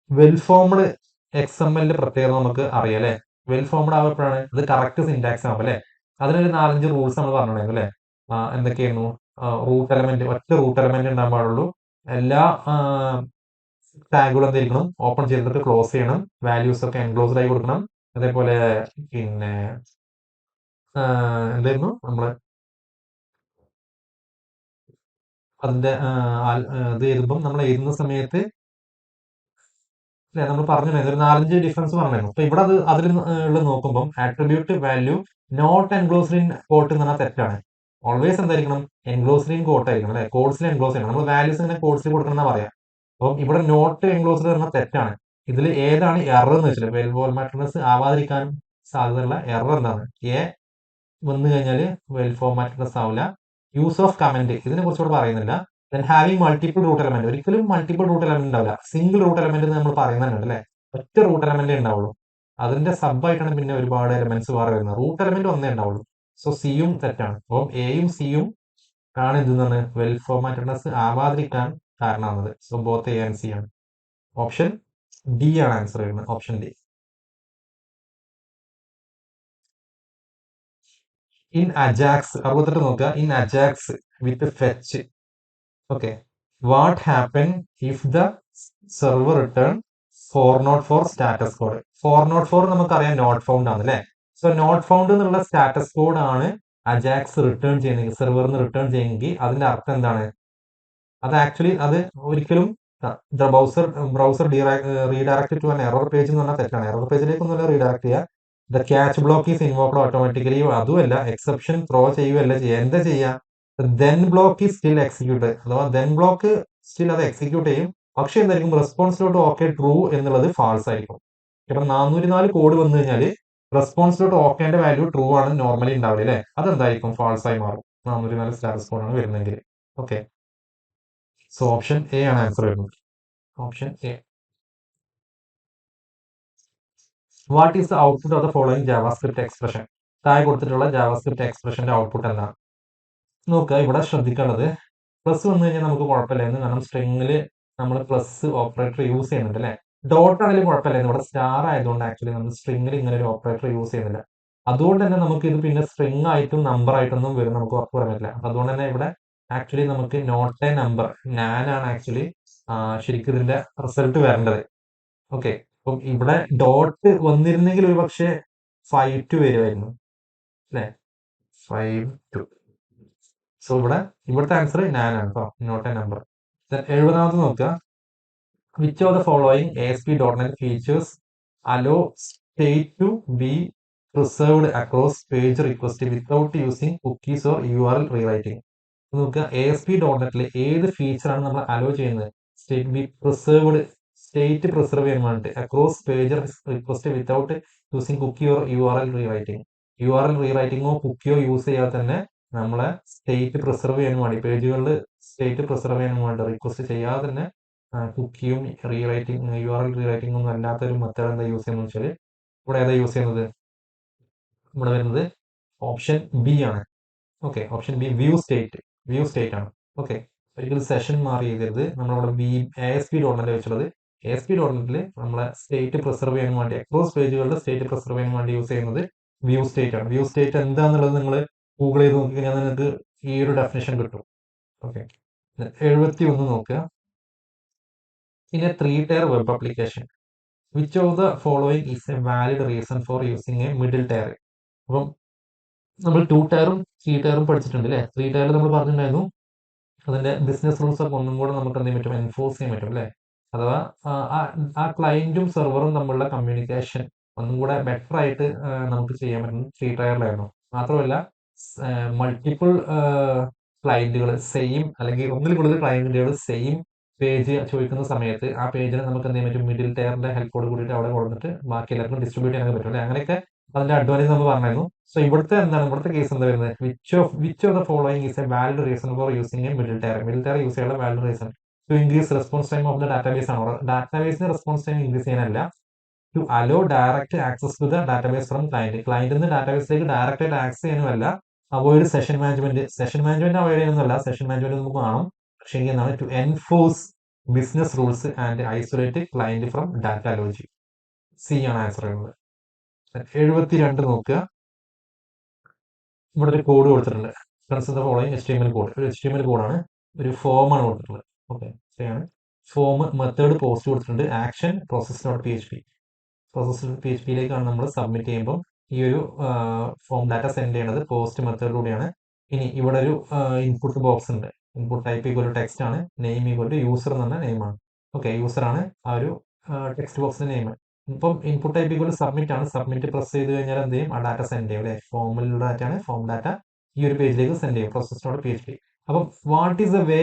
വെൽ ഫോംഡ് XML പ്രത്യേകത നമുക്ക് അറിയാം അല്ലെ. വെൽ ഫോംഡ് ആവുമ്പോഴാണ് അത് കറക്റ്റ് സിന്റാക്സ് ആവും അല്ലെ. അതിനൊരു 4-5 റൂൾസ് നമ്മൾ പറഞ്ഞിട്ടുണ്ടായിരുന്നു അല്ലെ. എന്തൊക്കെയായിരുന്നു, റൂട്ട് എലമെന്റ്, ഒറ്റ റൂട്ട് എലമെന്റ് ഉണ്ടാകാൻ പാടുള്ളൂ. എല്ലാ ടാഗുകളും എന്തായിരിക്കണം, ഓപ്പൺ ചെയ്തിട്ട് ക്ലോസ് ചെയ്യണം. വാല്യൂസ് ഒക്കെ എൻക്ലോസ്ഡ് ആയി കൊടുക്കണം. അതേപോലെ പിന്നെ എന്തായിരുന്നു നമ്മള് അതിന്റെ ഇത് എഴുതുമ്പം നമ്മൾ എഴുതുന്ന സമയത്ത് അല്ലെ നമ്മൾ പറഞ്ഞിരുന്നു ഒരു 4-5 ഡിഫറൻസ് പറഞ്ഞിരുന്നു. അപ്പൊ ഇവിടെ അതിൽ ഉള്ള നോക്കുമ്പോൾ attribute value not enclosed in quote എന്ന് പറഞ്ഞാൽ തെറ്റാണ്. ഓൾവേസ് എന്തായിരിക്കണം, എൻക്ലോസ്ഡ് ഇൻ കോട്ട് ആയിരിക്കണം അല്ലെ, കോഡ്സിൽ എൻക്ലോസ് ചെയ്യണം. നമ്മൾ വാല്യൂസ് ഇങ്ങനെ കോഡ്സിൽ കൊടുക്കണം എന്നാ പറയാം. അപ്പം ഇവിടെ നോട്ട് എൻക്ലോസ്ഡ് പറഞ്ഞാൽ തെറ്റാണ്. ഇതിൽ ഏതാണ് എറർ എന്ന് വെച്ചാൽ വെൽ ഫോർമാറ്റഡ്നെസ് ആവാതിരിക്കാൻ സാധ്യതയുള്ള എറർ എന്താണ്? എ വന്നു കഴിഞ്ഞാൽ വെൽ ഫോർമാറ്റഡ്നെസ് ആവില്ല. യൂസ് ഓഫ് കമന്റ് ഇതിനെ കുറിച്ചുകൂടെ പറയുന്നില്ല. Then having multiple root element, ഒരിക്കലും മൾട്ടിപ്പിൾ റൂട്ട് എലമെന്റ് ഉണ്ടാവില്ല. സിംഗിൾ റൂട്ട് എലമെന്റ് നമ്മൾ പറയുന്നുണ്ട് അല്ലെ, ഒറ്റ റൂട്ട് എലമെന്റ് ഉണ്ടാവുള്ളൂ. അതിന്റെ സബ് ആയിട്ടാണ് പിന്നെ ഒരുപാട് എലമെന്റ്സ് വേറെ വരുന്നത്. റൂട്ട് എലമെന്റ് ഒന്നേ ഉണ്ടാവുള്ളൂ. സോ സിയും തെറ്റാണ്. അപ്പം എയും സിയും ആണ് എന്തെന്നാണ് വെൽ ഫോർമാറ്റഡ്നെസ് ആവാതിരിക്കാൻ കാരണമാകുന്നത്. So both A and C ആണ്. ഓപ്ഷൻ ഡി ആണ് ആൻസർ വരുന്നത്. Option D. ഇൻ അജാക്സ് 68 നോക്കുക. In Ajax with fetch, okay, what happen if the server return 404 status code. 404 നമുക്കറിയാം നോട്ട് ഫൗണ്ട് ആണ് അല്ലെ. സോ നോട്ട് ഫൗണ്ട് എന്നുള്ള status code ആണ് Ajax return ചെയ്യുന്നെങ്കിൽ, സെർവറിന് റിട്ടേൺ ചെയ്യുമെങ്കിൽ അതിന്റെ അർത്ഥം എന്താണ്? അത് ആക്ച്വലി അത് ഒരിക്കലും browser redirect to an error page എന്ന് പറഞ്ഞാൽ തെറ്റാണ്. എറർ പേജിലേക്ക് ഒന്നുമല്ല റീഡയറക്ട് ചെയ്യുക. The catch block is invoked automatically, അതുമല്ല എക്സെപ്ഷൻ ത്രോ ചെയ്യുകയല്ല ചെയ്യുക. എന്താ ചെയ്യുക? Then block is still execute, അഥവാ ദെൻ ബ്ലോക്ക് സ്റ്റിൽ അത് എക്സിക്യൂട്ട് ചെയ്യും. പക്ഷെ എന്തായിരിക്കും, റെസ്പോൺസിലോട്ട് ഓക്കെ ട്രൂ എന്നുള്ളത് ഫാൾസ് ആയിരിക്കും. ഇപ്പം 404 കോഡ് വന്നു കഴിഞ്ഞാൽ റെസ്പോൺസിലോട്ട് ഓക്കേന്റെ വാല്യൂ ട്രൂ ആണ് നോർമലി ഉണ്ടാവില്ല അല്ലെ. അതെന്തായിരിക്കും, ഫാൾസ് ആയി മാറും. 404 സ്റ്റാറ്റസ് കോഡ് ആണ് വരുന്നെങ്കിൽ. ഓക്കെ, സോ ഓപ്ഷൻ എ ആണ് ആൻസർ വരുന്നത്. Option A. What is the output of the following JavaScript expression? താഴെ കൊടുത്തിട്ടുള്ള ജാവാസ്ക്രിപ്റ്റ് എക്സ്പ്രഷന്റെ ഔട്ട്പുട്ട് എന്താണ് നോക്കുക. ഇവിടെ ശ്രദ്ധിക്കേണ്ടത് പ്ലസ് വന്നു കഴിഞ്ഞാൽ നമുക്ക് കുഴപ്പമില്ലായിരുന്നു, കാരണം സ്ട്രിങ്ങിൽ നമ്മൾ പ്ലസ് ഓപ്പറേറ്റർ യൂസ് ചെയ്യുന്നുണ്ട് അല്ലെ. ഡോട്ട് ആണെങ്കിലും കുഴപ്പമില്ലായിരുന്നു. ഇവിടെ സ്റ്റാർ ആയതുകൊണ്ട് ആക്ച്വലി നമ്മൾ സ്ട്രിങ്ങിൽ ഇങ്ങനെ ഒരു ഓപ്പറേറ്റർ യൂസ് ചെയ്യുന്നില്ല. അതുകൊണ്ട് തന്നെ നമുക്ക് ഇത് പിന്നെ സ്ട്രിങ് ആയിട്ടും നമ്പർ ആയിട്ടൊന്നും വരും, നമുക്ക് ഉറപ്പ് പറയാൻ പറ്റില്ല. അതുകൊണ്ട് തന്നെ ഇവിടെ ആക്ച്വലി നമുക്ക് നോട്ട് എ നമ്പർ നാനാണ് ആക്ച്വലി ശരിക്കും ഇതിന്റെ റിസൾട്ട് വരേണ്ടത്. ഓക്കെ, അപ്പം ഇവിടെ ഡോട്ട് വന്നിരുന്നെങ്കിൽ ഒരു പക്ഷേ 5-2 വരുമായിരുന്നു അല്ലെ, 5-2. സോ ഇവിടുത്തെ ആൻസർ നാനാണ് കേട്ടോ, നോട്ട് എ നമ്പർ. 70ാമത് നോക്കുക. Which of the following ASP.NET features allow state to be preserved across page request without using cookies or URL rewriting? നോക്കുക, ASP.NETലെ ഏത് ഫീച്ചറാണ് നമ്മൾ അലോ ചെയ്യുന്നത്? State be preserved, state preserve ചെയ്യാൻ വേണ്ടിയിട്ട് across page request without using cookie or URL rewriting. URL റീറൈറ്റിംഗോ കുക്കിയോ യൂസ് ചെയ്യാതെ തന്നെ നമ്മളെ സ്റ്റേറ്റ് പ്രിസർവ് ചെയ്യാൻ വേണ്ടി, പേജുകളിൽ സ്റ്റേറ്റ് പ്രിസർവ് ചെയ്യാൻ വേണ്ടി റിക്വസ്റ്റ് ചെയ്യാതെ തന്നെ കുക്കിയും റീറൈറ്റിംഗ് URL റീറൈറ്റിംഗ് ഒന്നും അല്ലാത്തൊരു മെത്തേഡ് എന്താ യൂസ് ചെയ്യുന്നത് വെച്ചാൽ ഇവിടെ ഏതാ യൂസ് ചെയ്യുന്നത്? ഇവിടെ വരുന്നത് ഓപ്ഷൻ ബി ആണ്. Okay, option B view state ആണ്. ഓക്കെ, ഒരിക്കലും സെഷൻ മാറി ചെയ്തത്. നമ്മളവിടെ ASP.NET വെച്ചുള്ളത്. ASP.NETൽ നമ്മളെ സ്റ്റേറ്റ് പ്രിസർവ് ചെയ്യാൻ വേണ്ടി, അക്രോസ് പേജുകളുടെ സ്റ്റേറ്റ് പ്രിസർവ് ചെയ്യാൻ വേണ്ടി യൂസ് ചെയ്യുന്നത് വ്യൂ സ്റ്റേറ്റ് ആണ്. വ്യൂ സ്റ്റേറ്റ് എന്താന്നുള്ളത് നിങ്ങൾ ഗൂഗിൾ ചെയ്ത് നോക്കി കഴിഞ്ഞാൽ നിങ്ങൾക്ക് ഈ ഒരു ഡെഫിനേഷൻ കിട്ടും. ഓക്കെ, 71 നോക്കുക. In a 3-tier web application which of the following is a valid reason for using a middle tier? അപ്പം നമ്മൾ 2-tier 3-tier പഠിച്ചിട്ടുണ്ട് അല്ലേ. 3-tier നമ്മൾ പറഞ്ഞിട്ടുണ്ടായിരുന്നു അതിന്റെ ബിസിനസ് റൂൾസ് ഒക്കെ ഒന്നും കൂടെ നമുക്ക് എന്ത് ചെയ്യാൻ പറ്റും, എൻഫോഴ്സ് ചെയ്യാൻ പറ്റും അല്ലെ. അഥവാ ആ ക്ലയന്റും സെർവറും തമ്മിലുള്ള കമ്മ്യൂണിക്കേഷൻ ഒന്നും കൂടെ ബെറ്റർ ആയിട്ട് നമുക്ക് ചെയ്യാൻ പറ്റുന്നത് 3-tier മാത്രമല്ല മൾട്ടിപ്പിൾ ക്ലയന്റുകൾ സെയിം, അല്ലെങ്കിൽ ഒന്നിൽ കൂടുതൽ ക്ലയന്റുകൾ സെയിം പേജ് ചോദിക്കുന്ന സമയത്ത് ആ പേജിൽ നമുക്ക് എന്ത് ചെയ്യാൻ പറ്റും, മിഡിൽ ടയറിന്റെ ഹെൽപ്പോട് കൂടിയിട്ട് അവിടെ കൊടുത്തിട്ട് ബാക്കി എല്ലാവർക്കും ഡിസ്ട്രിബ്യൂട്ട് ചെയ്യാൻ പറ്റും അല്ലെ. അങ്ങനെയൊക്കെ അതിന്റെ അഡ്വാൻറ്റേജ് നമ്മൾ പറഞ്ഞായിരുന്നു. സോ ഇവിടുത്തെ എന്താണ്, ഇവിടുത്തെ കേസ് എന്താ വരുന്നത്? Which of the following is a valid reason for using a middle tier? Middle tier use ചെയ്യാനുള്ള valid reason to increase response time of the database ആണോ? ഡാറ്റാബേസിന് റെസ്പോൺസ് ടൈം ഇൻക്രീസ് ചെയ്യാനല്ല, to allow direct access to the database from client. ക്ലയന്റിൽ നിന്ന് ഡാറ്റാബേസിലേക്ക് direct ആയിട്ട് access ചെയ്യാനുമല്ല. Avoid session management avoid ചെയ്യാനൊന്നുമല്ല. സെഷൻ മാനേജ്മെന്റ് നമുക്ക് കാണും, പക്ഷേ എന്താണ്, to enforce business rules and isolate client from data logic. C ആണ് ആൻസർ ചെയ്യുന്നത്. 72 നോക്കുക. ഇവിടെ ഒരു കോഡ് കൊടുത്തിട്ടുണ്ട്. Consider following HTML code. ഒരു HTML കോഡാണ്, ഒരു ഫോമാണ് കൊടുത്തിട്ടുള്ളത്. ഓക്കെ, ശരിയാണ്. ഫോം മെത്തേഡ് പോസ്റ്റ് കൊടുത്തിട്ടുണ്ട്. Action process dot PHP. Process PHP യിലേക്കാണ് നമ്മൾ സബ്മിറ്റ് ചെയ്യുമ്പോൾ ഈ ഒരു ഫോം ഡാറ്റ സെൻഡ് ചെയ്യണത് പോസ്റ്റ് മെത്തേഡിലൂടെയാണ്. ഇനി ഇവിടെ ഒരു ഇൻപുട്ട് ബോക്സ് ഉണ്ട്. ഇൻപുട്ട് ടൈപ്പ് ഈക്വൽ ടെക്സ്റ്റ് ആണ്, നെയിം ഈക്വൽ യൂസർ എന്ന് പറഞ്ഞ നെയിമാണ്. ഓക്കെ, യൂസർ ആണ് ആ ഒരു ടെക്സ്റ്റ് ബോക്സിന്റെ നെയിം. ഇപ്പം ഇൻപുട്ട് ടൈപ്പ് ഈക്വൽ സബ്മിറ്റ് ആണ്. സബ്മിറ്റ് പ്രസ് ചെയ്ത് കഴിഞ്ഞാൽ എന്ത് ചെയ്യും? ആ ഡാറ്റ സെൻഡ് ചെയ്യും അല്ലെ. ഫോമിലുള്ള ഡാറ്റ ആണ്, ഫോം ഡാറ്റ ഈ ഒരു പേജിലേക്ക് സെൻഡ് ചെയ്യും. Process dot PHP. അപ്പം what is the way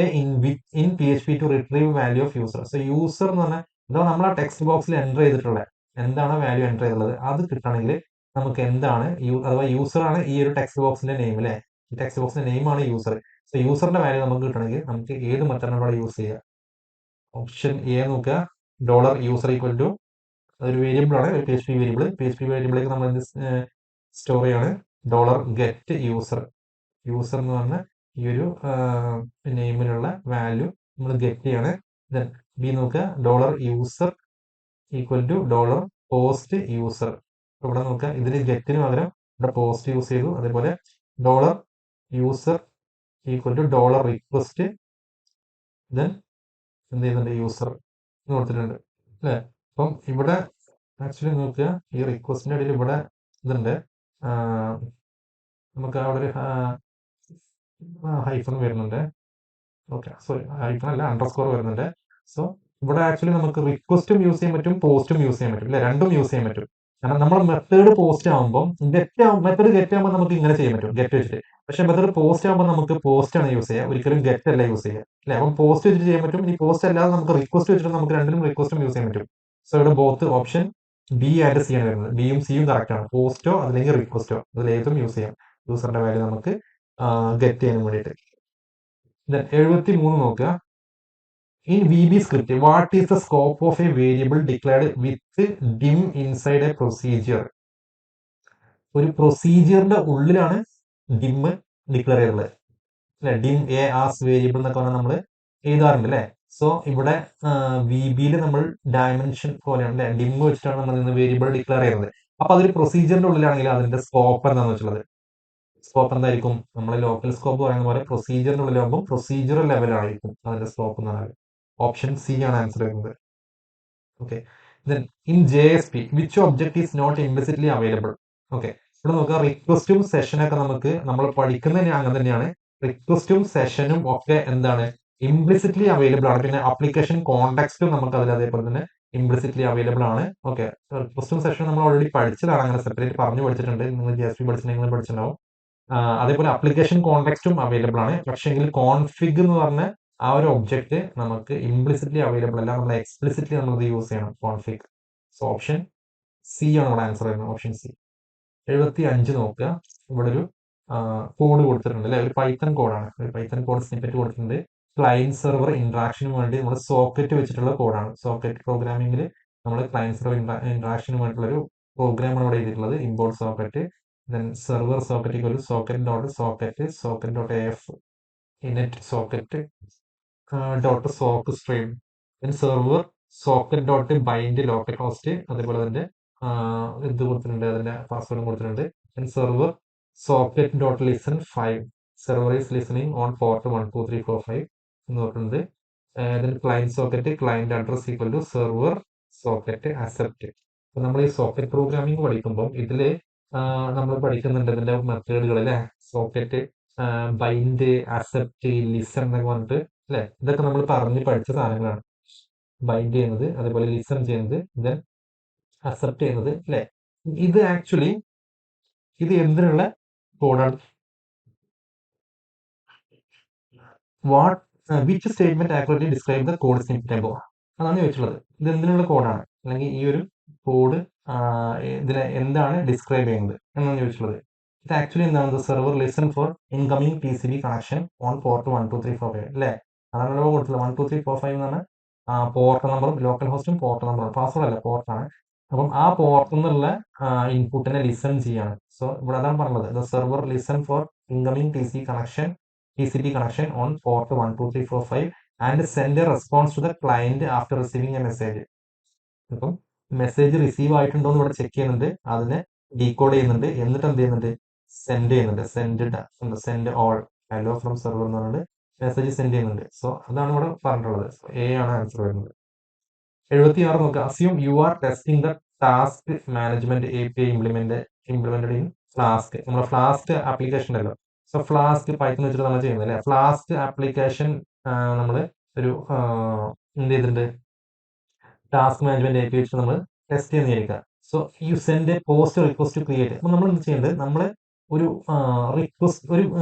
in PHP to retrieve value of user? So user എന്ന് പറഞ്ഞാൽ ഇതാ നമ്മൾ ആ ടെക്സ്റ്റ് ബോക്സിൽ എൻ്റർ ചെയ്തിട്ടുള്ള എന്താണ് വാല്യൂ എൻ്റർ ചെയ്തിട്ടുള്ളത് അത് കിട്ടണമെങ്കിൽ നമുക്ക് എന്താണ് അഥവാ യൂസർ ആണ് ഈ ഒരു ടെക്സ്റ്റ് ബോക്സിന്റെ നെയിം അല്ലെ. ഈ ടെക്സ്റ്റ് ബോക്സിന്റെ നെയിം ആണ് യൂസർ. സോ യൂസറിന്റെ വാല്യൂ നമുക്ക് കിട്ടണമെങ്കിൽ നമുക്ക് ഏത് മെത്തേഡാണ് യൂസ് ചെയ്യുക? ഓപ്ഷൻ എ നോക്കുക. ഡോളർ യൂസർ ഈക്വൽ ടു അതൊരു വേരിയബിൾ ആണ്, ഒരു PHP വേരിയബിൾ. PHP വേരിയബിളിലേക്ക് നമ്മൾ എന്ത് സ്റ്റോർ ചെയ്യാണ്? Dollar get user. യൂസർ എന്ന് പറഞ്ഞ ഈ ഒരു നെയിമിലുള്ള വാല്യൂ നമ്മൾ ഗെറ്റ് ചെയ്യാണ്. ദെൻ ബി നോക്കുക. Dollar user equal to dollar post user. ഇവിടെ നോക്കുക, ഇതിൽ ഗെറ്റിന് പകരം ഇവിടെ പോസ്റ്റ് യൂസ് ചെയ്തു. അതേപോലെ dollar user equal to dollar request. Then എന്ത് ചെയ്യുന്നുണ്ട്? യൂസർ എന്ന് കൊടുത്തിട്ടുണ്ട് അല്ലേ. അപ്പം ഇവിടെ ആക്ച്വലി നോക്കുക, ഈ റിക്വസ്റ്റിന്റെ ഇടയിൽ ഇവിടെ ഇതുണ്ട്. നമുക്ക് അവിടെ ഒരു ഹൈഫൺ വരുന്നുണ്ട്. ഓക്കെ, സോറി, ഹൈഫൺ അല്ല, അണ്ടർസ്കോർ വരുന്നുണ്ട്. സോ ഇവിടെ ആക്ച്വലി നമുക്ക് റിക്വസ്റ്റും യൂസ് ചെയ്യാൻ പറ്റും, പോസ്റ്റും യൂസ് ചെയ്യാൻ പറ്റും അല്ലെ. രണ്ടും യൂസ് ചെയ്യാൻ പറ്റും. കാരണം നമ്മൾ മെത്തേഡ് പോസ്റ്റ് ആകുമ്പോൾ മെത്തേഡ് ഗെറ്റ് ആകുമ്പോൾ നമുക്ക് ഇങ്ങനെ ചെയ്യാൻ പറ്റും, ഗെറ്റ് വെച്ചിട്ട്. പക്ഷെ മെത്തേഡ് പോസ്റ്റ് ആകുമ്പോൾ നമുക്ക് പോസ്റ്റ് ആണ് യൂസ് ചെയ്യുക, ഒരിക്കലും ഗെറ്റ് അല്ല യൂസ് ചെയ്യുക അല്ലെ. അപ്പം പോസ്റ്റ് വെച്ചിട്ട് ചെയ്യാൻ പറ്റും. ഇനി പോസ്റ്റ് അല്ലാതെ നമുക്ക് റിക്വസ്റ്റ് വെച്ചിട്ട് നമുക്ക് രണ്ടിനും റിക്വസ്റ്റും യൂസ് ചെയ്യാൻ പറ്റും. സോ ഇവിടെ both option B and C ആണ് വരുന്നത്. ബിയും സിയും കറക്റ്റ് ആണ്. പോസ്റ്റോ അല്ലെങ്കിൽ റിക്വസ്റ്റോ അതിൽ ഏതും യൂസ് ചെയ്യാം, യൂസറിന്റെ വാല്യൂ നമുക്ക് ഗെറ്റ് ചെയ്യാൻ വേണ്ടിയിട്ട്. 73 നോക്കുക. In VB script, what is the scope of a variable declared with dim inside a procedure? ഒരു പ്രൊസീജിയറിന്റെ ഉള്ളിലാണ് dim ഡിക്ലെയർ ചെയ്തിട്ടുള്ളത് അല്ലെ. dim a as വേരിയബിൾ എന്നൊക്കെ പറഞ്ഞാൽ നമ്മൾ എഴുതാറുണ്ട് അല്ലെ. സോ ഇവിടെ VB നമ്മൾ ഡയമെൻഷൻ പോലെയാണ് അല്ലെ, dim വെച്ചിട്ടാണ് നമ്മൾ ഇന്ന് വേരിയബിൾ ഡിക്ലെയർ ചെയ്യുന്നത്. അപ്പൊ അതൊരു പ്രൊസീജിയറിന്റെ ഉള്ളിലാണെങ്കിൽ അതിന്റെ സ്കോപ്പ് എന്താണെന്ന് വെച്ചുള്ളത്, സ്കോപ്പ് എന്തായിരിക്കും? നമ്മൾ ലോക്കൽ സ്കോപ്പ് പറയുന്ന പോലെ പ്രൊസീജിയറിന്റെ ഉള്ളിലാകുമ്പോൾ പ്രൊസീജിയറൽ ലെവലായിരിക്കും അതിന്റെ സ്കോപ്പ് എന്ന് പറയുന്നത്. ഓപ്ഷൻ സി ആണ് ആൻസർ വരുന്നത്. Okay, then in JSP which object is not implicitly available? Okay, ഇവിടെ നോക്കുക, റിക്വസ്റ്റും സെഷനൊക്കെ നമുക്ക് നമ്മൾ പഠിക്കുന്നതിന് അങ്ങനെ തന്നെയാണ്. റിക്വസ്റ്റും സെഷനും ഒക്കെ എന്താണ്? ഇംപ്ലിസിറ്റ്ലി അവൈലബിൾ ആണ്. പിന്നെ അപ്ലിക്കേഷൻ കോൺടാക്സ്റ്റും നമുക്ക് അതിൽ അതേപോലെ തന്നെ ഇംപ്ലിസിറ്റ്ലി അവൈലബിൾ ആണ്. ഓക്കെ, റിക്വസ്റ്റും സെഷനും നമ്മൾ ഓൾറെഡി പഠിച്ചതാണ്, അങ്ങനെ സെപ്പറേറ്റ് പറഞ്ഞു പഠിച്ചിട്ടുണ്ട്. നിങ്ങൾ JSP പഠിച്ചിട്ടുണ്ടെങ്കിൽ പഠിച്ചിട്ടുണ്ടാവും. അതേപോലെ അപ്ലിക്കേഷൻ കോൺടാക്സ്റ്റും അവൈലബിൾ ആണ്. പക്ഷെങ്കിൽ കോൺഫിഗ് എന്ന് പറഞ്ഞ ആ ഒരു ഒബ്ജക്റ്റ് നമുക്ക് ഇംപ്ലിസിറ്റ്ലി അവൈലബിൾ അല്ല, നമ്മൾ എക്സ്പ്ലിസിറ്റ്ലി നമ്മൾ ഇത് യൂസ് ചെയ്യണം, കോൺഫിഗ്. സോ ഓപ്ഷൻ സി ആണ് നമ്മുടെ ആൻസർ വരുന്നത്, ഓപ്ഷൻ സി. 75 നോക്കുക. ഇവിടെ ഒരു കോഡ് കൊടുത്തിട്ടുണ്ട് അല്ലെ, ഒരു പൈത്തൺ കോഡാണ്. ഒരു പൈത്തൺ കോഡ് സ്നിപ്പറ്റ് കൊടുത്തിട്ടുണ്ട്. ക്ലയന്റ് സെർവർ ഇന്ററാക്ഷന് വേണ്ടി നമ്മൾ സോക്കറ്റ് വെച്ചിട്ടുള്ള കോഡാണ്. സോക്കറ്റ് പ്രോഗ്രാമിംഗിൽ നമ്മൾ ക്ലയന്റ് സെർവർ ഇന്ററാക്ഷന് വേണ്ടിയിട്ടുള്ള ഒരു പ്രോഗ്രാമാണ് ഇവിടെ എഴുതിയിട്ടുള്ളത്. Import socket, then server socket equal socket dot socket, socket dot AF inet socket dot sock stream, then server socket dot bind local host. അതേപോലെ തന്നെ ഇത് കൊടുത്തിട്ടുണ്ട്, അതിന്റെ പാസ്വേഡും കൊടുത്തിട്ടുണ്ട്. Then server socket dot listen 5, server is listening on port 1 2 3 4 5 എന്ന് പറഞ്ഞിട്ടുണ്ട്. Then client socket client address equal to server socket accept. അപ്പൊ നമ്മൾ ഈ സോക്കറ്റ് പ്രോഗ്രാമിംഗ് പഠിക്കുമ്പോൾ ഇതില് നമ്മൾ പഠിക്കുന്നുണ്ട് ഇതിന്റെ മെത്തേഡുകൾ അല്ലെ. സോക്കറ്റ് ബൈൻഡ്, അക്സെപ്റ്റ്, ലിസൺ എന്നൊക്കെ പറഞ്ഞിട്ട് അല്ലെ. ഇതൊക്കെ നമ്മൾ പറഞ്ഞ് പഠിച്ച സാധനങ്ങളാണ്. ബൈൻഡ് ചെയ്യുന്നത്, അതേപോലെ ലിസൺ ചെയ്യുന്നത്, ദെൻ അക്സെപ്റ്റ് ചെയ്യുന്നത് അല്ലെ. ഇത് ആക്ച്വലി ഇത് എന്തിനുള്ള കോഡാണ്? What which statement accurately describe the code snippet above? അതാണ് ചോദിച്ചിട്ടുള്ളത്. ഇത് എന്തിനുള്ള കോഡാണ്, അല്ലെങ്കിൽ ഈ ഒരു കോഡ് ഇതിനെ എന്താണ് ഡിസ്ക്രൈബ് ചെയ്യുന്നത് എന്നാണ് ചോദിച്ചിട്ടുള്ളത്. ഇത് ആക്ച്വലി എന്താണ്? Server listen for incoming TCP connection on port 1 2 3 4 5 അല്ലെ. അതാണ് കൊടുത്തത്. 1 2 3 4 5 എന്നാണ് പോർട്ട് നമ്പറും ലോക്കൽ ഹോസ്റ്റും പോർട്ട് നമ്പറും. പാസ്വേഡ് അല്ല, പോർട്ടാണ്. അപ്പം ആ പോർട്ടിൽ നിന്നുള്ള ഇൻപുട്ടിനെ ലിസൺ ചെയ്യാണ്. സോ ഇവിടെ അതാണ് പറഞ്ഞത്, the server listen for incoming TCP connection on port 1 2 3 4 5 and send a response to the client after receiving a message. അപ്പം മെസ്സേജ് റിസീവ് ആയിട്ടുണ്ടോ എന്ന് ഇവിടെ ചെക്ക് ചെയ്യുന്നുണ്ട്, അതിനെ ഡീകോഡ് ചെയ്യുന്നുണ്ട്, എന്നിട്ട് എന്ത് ചെയ്യുന്നുണ്ട്? സെൻഡ് ചെയ്യുന്നുണ്ട്. Send all hello from server എന്ന് പറഞ്ഞിട്ട് മെസ്സേജ് സെൻഡ് ചെയ്യുന്നുണ്ട്. സോ അതാണ് ഇവിടെ പറഞ്ഞിട്ടുള്ളത്. സോ എ ആണ് ആൻസർ വരുന്നത്. 76 നോക്കുക. Assume you are testing the task management API implemented in flask. നമ്മുടെ ഫ്ലാസ്ക് ആപ്ലിക്കേഷൻ ഉണ്ടല്ലോ. സോ ഫ്ലാസ്ക് പൈത്തൺ വെച്ചിട്ട് നമ്മൾ ചെയ്യുന്നത് അല്ലേ. ഫ്ലാസ്ക് ആപ്ലിക്കേഷൻ നമ്മൾ ഒരു എന്ത് ചെയ്തിട്ടുണ്ട്, ടാസ്ക് മാനേജ്മെന്റ് API വെച്ചിട്ട് നമ്മൾ ടെസ്റ്റ് ചെയ്യുന്നതായിരിക്കാം. So you send a post request create. അപ്പോൾ നമ്മൾ എന്ത് ചെയ്യേണ്ടത്, നമ്മൾ ഒരു പോസ്റ്റ്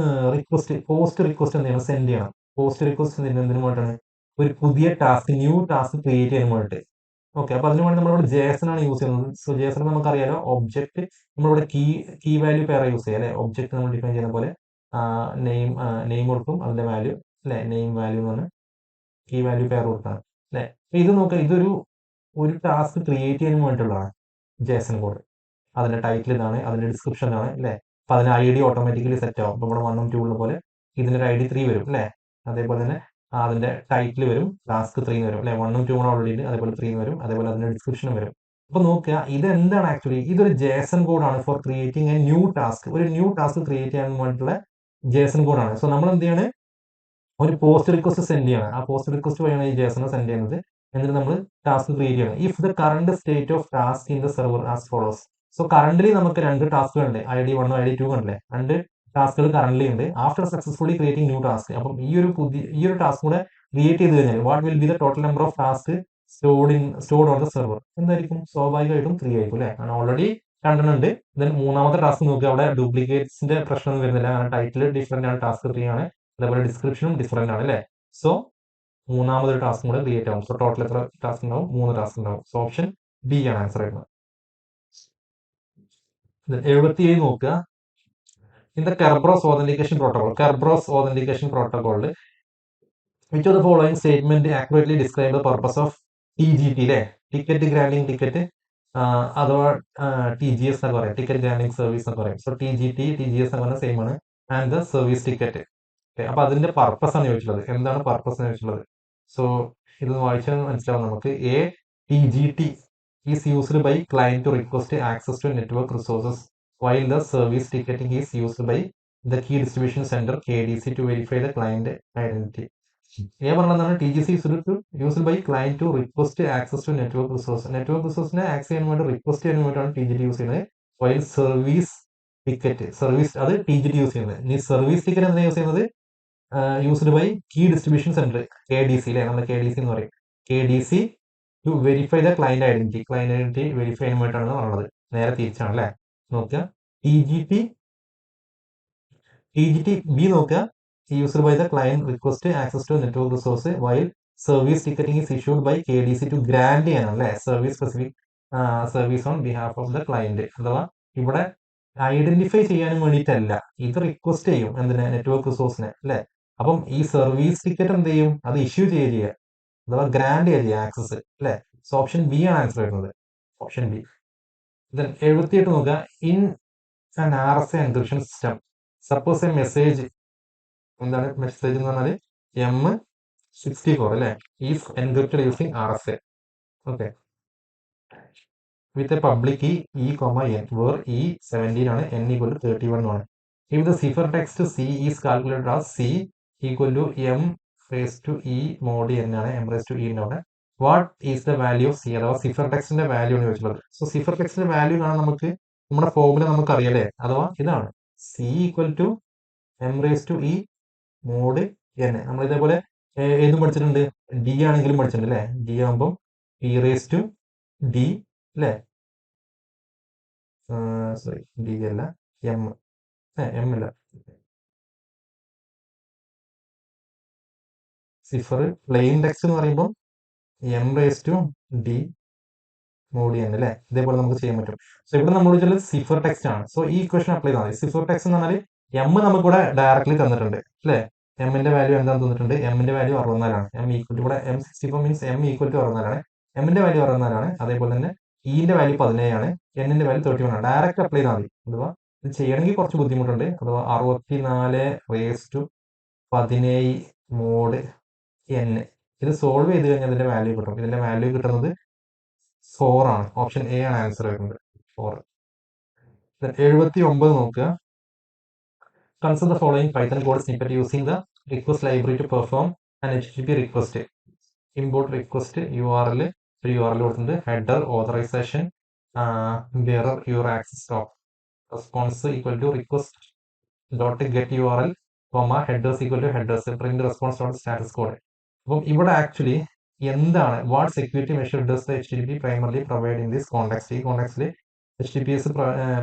റിക്വസ്റ്റ് എന്ത് ചെയ്യണം, സെൻഡ് ചെയ്യണം. പോസ്റ്റ് റിക്വസ്റ്റ് എന്തിനു വേണ്ടിയിട്ടാണ്, ഒരു പുതിയ ടാസ്ക്, ന്യൂ ടാസ്ക് ക്രിയേറ്റ് ചെയ്യാൻ വേണ്ടിയിട്ട്. ഓക്കെ, അപ്പൊ അതിന് വേണ്ടി നമ്മളിവിടെ JSON ആണ് യൂസ് ചെയ്യുന്നത്. സോ JSON നമുക്കറിയാലോ, ഒബ്ജക്ട് നമ്മളിവിടെ കീ വാല്യൂ പെയർ യൂസ് ചെയ്യാം അല്ലെ. ഒബ്ജക്ട് നമ്മൾ ഡിഫൈൻ ചെയ്യുന്ന പോലെ നെയിം കൊടുക്കും, അതിന്റെ വാല്യൂ അല്ലെ, നെയിം വാല്യൂ എന്ന് പറഞ്ഞാൽ കീ വാല്യൂ പെയർ കൊടുക്കണം അല്ലെ. അപ്പൊ ഇത് നോക്കുക, ഒരു ടാസ്ക് ക്രിയേറ്റ് ചെയ്യാൻ വേണ്ടിയിട്ടുള്ളതാണ് JSON കോഡ്. അതിന്റെ ടൈറ്റിൽ ഇതാണ്, അതിന്റെ ഡിസ്ക്രിപ്ഷൻ ഇതാണ് അല്ലെ. അപ്പൊ അതിന് ID ഓട്ടോമാറ്റിക്കലി സെറ്റ് ആവും. ഇപ്പൊ ഇവിടെ 1 2 ഉള്ള പോലെ ഇതിന്റെ ഒരു ID 3 വരും അല്ലെ. അതേപോലെ തന്നെ അതിന്റെ ടൈറ്റിൽ വരും, ടാസ്ക് 3 വരും അല്ലെ. 1 2 ഓൾറെഡി ഉണ്ട്, അതേപോലെ 3 വരും, അതേപോലെ അതിന്റെ ഡിസ്ക്രിപ്ഷനും വരും. അപ്പൊ നോക്കുക, ഇത് എന്താണ് ആക്ച്വലി, ഇതൊരു JSON കോഡാണ് four creating A new task. ഒരു ന്യൂ ടാസ്ക് ക്രിയേറ്റ് ചെയ്യാൻ വേണ്ടിയിട്ടുള്ള JSON കോഡാണ്. സോ നമ്മൾ എന്ത് ചെയ്യാണ്, ഒരു പോസ്റ്റ് റിക്വസ്റ്റ് സെൻഡ് ചെയ്യണം. ആ പോസ്റ്റ് റിക്വസ്റ്റ് വഴിയാണ് ഈ JSON സെൻഡ് ചെയ്യുന്നത്. എന്നിട്ട് നമ്മൾ ടാസ്ക് ക്രിയേറ്റ് ചെയ്യണം. If the current state of task in the server as follows. So currently നമുക്ക് 2 ടാസ്കുകൾ ഉണ്ട്, ID 1 ID 2 കണ്ടില്ലേ, 2 ടാസ്കുകൾ കറന്റ്ലി ഉണ്ട്. After successfully creating new task. അപ്പം ഈ ഒരു ടാസ്ക് കൂടെ ക്രിയേറ്റ് ചെയ്ത് കഴിഞ്ഞാൽ what will be the total number of task stored on the server എന്തായിരിക്കും, സ്വാഭാവികമായിട്ടും 3 ആയിരിക്കും അല്ലെ. കാരണം ഓൾറെഡി 2 ഉണ്ട്. ദെൻ മൂന്നാമത്തെ ടാസ്ക് നോക്കുക, അവിടെ ഡ്യൂപ്ലിക്കേറ്റ്സിന്റെ പ്രശ്നം വരുന്നില്ല, കാരണം ടൈറ്റിൽ ഡിഫറെന്റ് ആണ്, ടാസ്ക് 3 ആണ്, അതേപോലെ ഡിസ്ക്രിപ്ഷനും ഡിഫറെന്റ് ആണ് അല്ലെ. സോ മൂന്നാമതൊരു ടാസ്കും കൂടെ ക്രിയേറ്റ് ആവും. സോ ടോട്ടൽ എത്ര ടാസ്ക് ഉണ്ടാവും, 3 ടാസ്ക് ഉണ്ടാവും. സോ ഓപ്ഷൻ ബി ആണ് ആൻസർ വരുന്നത്. 77 നോക്കുക. ഇൻ ദ കെർബ്രോസ് ഓതന്റിക്കേഷൻ പ്രോട്ടോകോളിൽ which of the following statement accurately describe the purpose of TGT അല്ലെ, ടിക്കറ്റ് ഗ്രാൻഡിങ് ടിക്കറ്റ് അഥവാ TGS എന്നൊക്കെ പറയാം, ടിക്കറ്റ് ഗ്രാൻഡിങ് സർവീസ് എന്ന് പറയും. സോ TGS എന്ന് പറഞ്ഞാൽ സെയിം ആണ്. And the service ticket. അപ്പൊ അതിന്റെ പർപ്പസ് ആണ് ചോദിച്ചിട്ടുള്ളത്. എന്താണ് പർപ്പസ് എന്ന് ചോദിച്ചിട്ടുള്ളത്. സോ ഇത് വായിച്ചാൽ മനസ്സിലാവും നമുക്ക്. TGT is used by client to request access to network resources while the service ticketing is used by the key distribution center KDC to verify the client identity. പറഞ്ഞതാണ് TGC used by client to request access to network റിസോഴ്സിനെ access ചെയ്യാൻ വേണ്ടി request ചെയ്യാൻ വേണ്ടിയിട്ടാണ് TGT use ചെയ്യുന്നത്. While service ticket അത് TGT use ചെയ്യുന്നത്. ഇനി സർവീസ് ടിക്കറ്റ് എന്താണ് യൂസ് ചെയ്യുന്നത്, used by key distribution center KDC അല്ലെ, നമ്മൾ KDC എന്ന് പറയും. KDC to verify the client identity verify ചെയ്യാൻ വേണ്ടിയിട്ടാണ് പറഞ്ഞത്. നേരെ തിരിച്ചാണ് അല്ലെ. നോക്കുക, TGT B നോക്കുക, used by the client request access to network resource while service ticketing is issued by KDC to grant ചെയ്യാനാണ് അല്ലെ, service specific service on behalf of the client. അഥവാ ഇവിടെ ഐഡന്റിഫൈ ചെയ്യാനും വേണ്ടിയിട്ടല്ല, ഇത് റിക്വസ്റ്റ് ചെയ്യും എന്തിനെ, നെറ്റ്വർക്ക് റിസോഴ്സിനെ അല്ലെ. അപ്പം ഈ സർവീസ് ടിക്കറ്റ് എന്ത് ചെയ്യും, അത് ഇഷ്യൂ ചെയ്യുക അഥവാ ഗ്രാൻഡ് ചെയ്യുക ആക്സസ് അല്ലെ. സോ ഓപ്ഷൻ ബി ആണ് ആൻസർ വരുന്നത്. Option B. 78 നോക്കുക. In an RSA encryption system suppose a message, എന്താണ് മെസ്സേജ് എന്ന് പറഞ്ഞാൽ M64 അല്ലെ, is encrypted using RSA. Okay, with a public key E, N where E17 ആണ്, N = 31 ആണ്. If the ciphertext C is calculated as C = M⁻E mod N ആണ്, M⁻E ആണ്. What is the value of C, അഥവാ cipher ടെക്സ്റ്റിന്റെ value ആണ് ചോദിച്ചിട്ടുള്ളത്. So cipher ടെക്സ്റ്റിന്റെ value കാണാൻ നമുക്ക് നമ്മുടെ ഫോർമുല നമുക്ക് അറിയാലേ, അഥവാ ഇതാണ് C = M⁻E mod N. നമ്മൾ ഇതേപോലെ ഏതും പഠിച്ചിട്ടുണ്ട്, D ആണെങ്കിലും പഠിച്ചിട്ടുണ്ട് അല്ലെ. D ആകുമ്പോൾ P⁻D അല്ലെ, സോറി D അല്ല, M അല്ല, സിഫർ പ്ലെയിൻ ടെക്സ്റ്റ് എന്ന് പറയുമ്പോൾ M⁻D mod N അല്ലെ. ഇതേപോലെ നമുക്ക് ചെയ്യാൻ പറ്റും. സോ ഇവിടെ നമ്മൾ വിളിച്ചത് സിഫർ ടെക്സ്റ്റ് ആണ്. സോ ഈ ഇക്വേഷൻ അപ്ലൈ ചെയ്താൽ മതി. സിഫർ ടെക്സ്റ്റ് എന്ന് പറഞ്ഞാൽ M നമുക്ക് ഇവിടെ ഡയറക്ട്ലി തന്നിട്ടുണ്ട് അല്ലെ. M-ന്റെ വാല്യൂ എന്താണെന്ന് തന്നിട്ടുണ്ട്, M-ന്റെ വാല്യൂ 64 ആണ്. ഇവിടെ M64 മീൻസ് M = 64 ആണ്. M-ന്റെ വാല്യൂ 64 ആണ്. അതേപോലെ തന്നെ E-ന്റെ വാല്യൂ 17 ആണ്, N-ന്റെ വാല്യൂ 31 ആണ്. ഡയറക്റ്റ് അപ്ലൈ ചെയ്താൽ മതി. അഥവാ ഇത് ചെയ്യണമെങ്കിൽ കുറച്ച് ബുദ്ധിമുട്ടുണ്ട്. അഥവാ 64⁻17 mod N ഇത് സോൾവ് ചെയ്ത് കഴിഞ്ഞാൽ ഇതിന്റെ വാല്യൂ കിട്ടും. ഇതിന്റെ വാല്യൂ കിട്ടുന്നത് 4 ആണ്. ഓപ്ഷൻ എ ആണ് ആൻസർ വരുന്നത്, 4. 79 നോക്കുക. Consider the following Python code snippet using the request library to perform an HTTP request. Import request URL, ഒരു URL കൊടുത്തിട്ടുണ്ട്, header authorization, bearer your access stop, response equal to request dot get URL, headers equal to headers, print response dot status code. അപ്പം ഇവിടെ actually എന്താണ് what security measure does the HTTP primarily provide in this context? ഈ കോണ്ടെക്സ്റ്റിൽ HTTPS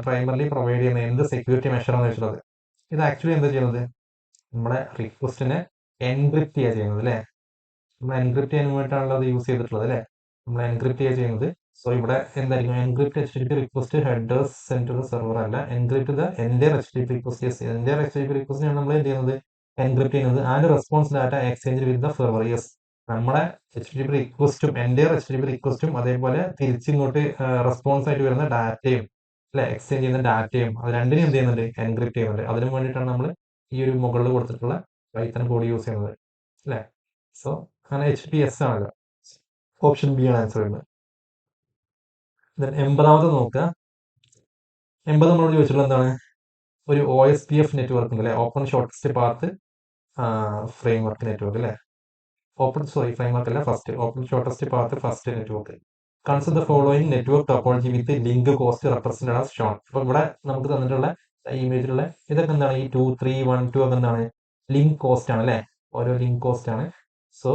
primarily provide ചെയ്യുന്ന എന്ത് security measure എന്ന് വെച്ചിട്ടുള്ളത്? ഇത് actually എന്താ ചെയ്യുന്നത്? നമ്മുടെ റിക്വസ്റ്റിനെ എൻക്രിപ്റ്റ് ചെയ്യുക ചെയ്യുന്നത് അല്ലേ? നമ്മൾ എൻക്രിപ്റ്റ് ചെയ്യാൻ വേണ്ടിയിട്ടാണല്ലോ അത് യൂസ് ചെയ്തിട്ടുള്ളത് അല്ലേ? നമ്മൾ എൻക്രിപ്റ്റ് ചെയ്യുക ചെയ്യുന്നത്. സോ ഇവിടെ എന്തായിരിക്കും? Encrypt HTTP request headers send to the server അല്ല, encrypt the entire HTTP request. Yes, entire HTTP റിക്വസ്റ്റിനാണ് നമ്മൾ എന്ത് ചെയ്യുന്നത്? എൻക്രിപ്റ്റ് ചെയ്യുന്നത്. And response data exchange with the server. Yes, നമ്മുടെ HTTP റിക്വസ്റ്റും എൻ്റയർ HTTP റിക്വസ്റ്റും അതേപോലെ തിരിച്ചിങ്ങോട്ട് റെസ്പോൺസ് ആയിട്ട് വരുന്ന ഡാറ്റയും അല്ലെ, എക്സ്ചേഞ്ച് ചെയ്യുന്ന ഡാറ്റയും, അത് രണ്ടിനും എന്ത് ചെയ്യുന്നുണ്ട്? എൻക്രിപ്റ്റ് ചെയ്യുന്നുണ്ട്. അതിനു വേണ്ടിയിട്ടാണ് നമ്മൾ ഈ ഒരു മുകളിൽ കൊടുത്തിട്ടുള്ള പൈത്തൺ കോഡ് യൂസ് ചെയ്യുന്നത് അല്ലേ? സോ അങ്ങനെ HTTPS ആണല്ലോ. ഓപ്ഷൻ ബി ആണ് ആൻസർ വരുന്നത്. 80ാമത് നോക്കുക. 80 നമ്മളോട് ചോദിച്ചിട്ടുള്ള എന്താണ്? ഒരു OSPF നെറ്റ്വർക്ക് ഉണ്ട് അല്ലെ, open shortest path framework network അല്ലെ. ഫ്രെയിംവർക്ക് അല്ല, first open shortest path first network. Consider the following network topology with link cost represented as shown. അപ്പൊ ഇവിടെ നമുക്ക് തന്നിട്ടുള്ള ഇമേജിലുള്ള ഇതൊക്കെ എന്താണ്? ഈ 2, 3, 1, 2 ഒക്കെ എന്താണ്? ലിങ്ക് കോസ്റ്റ് ആണ് അല്ലെ, ഓരോ ലിങ്ക് കോസ്റ്റ് ആണ്. So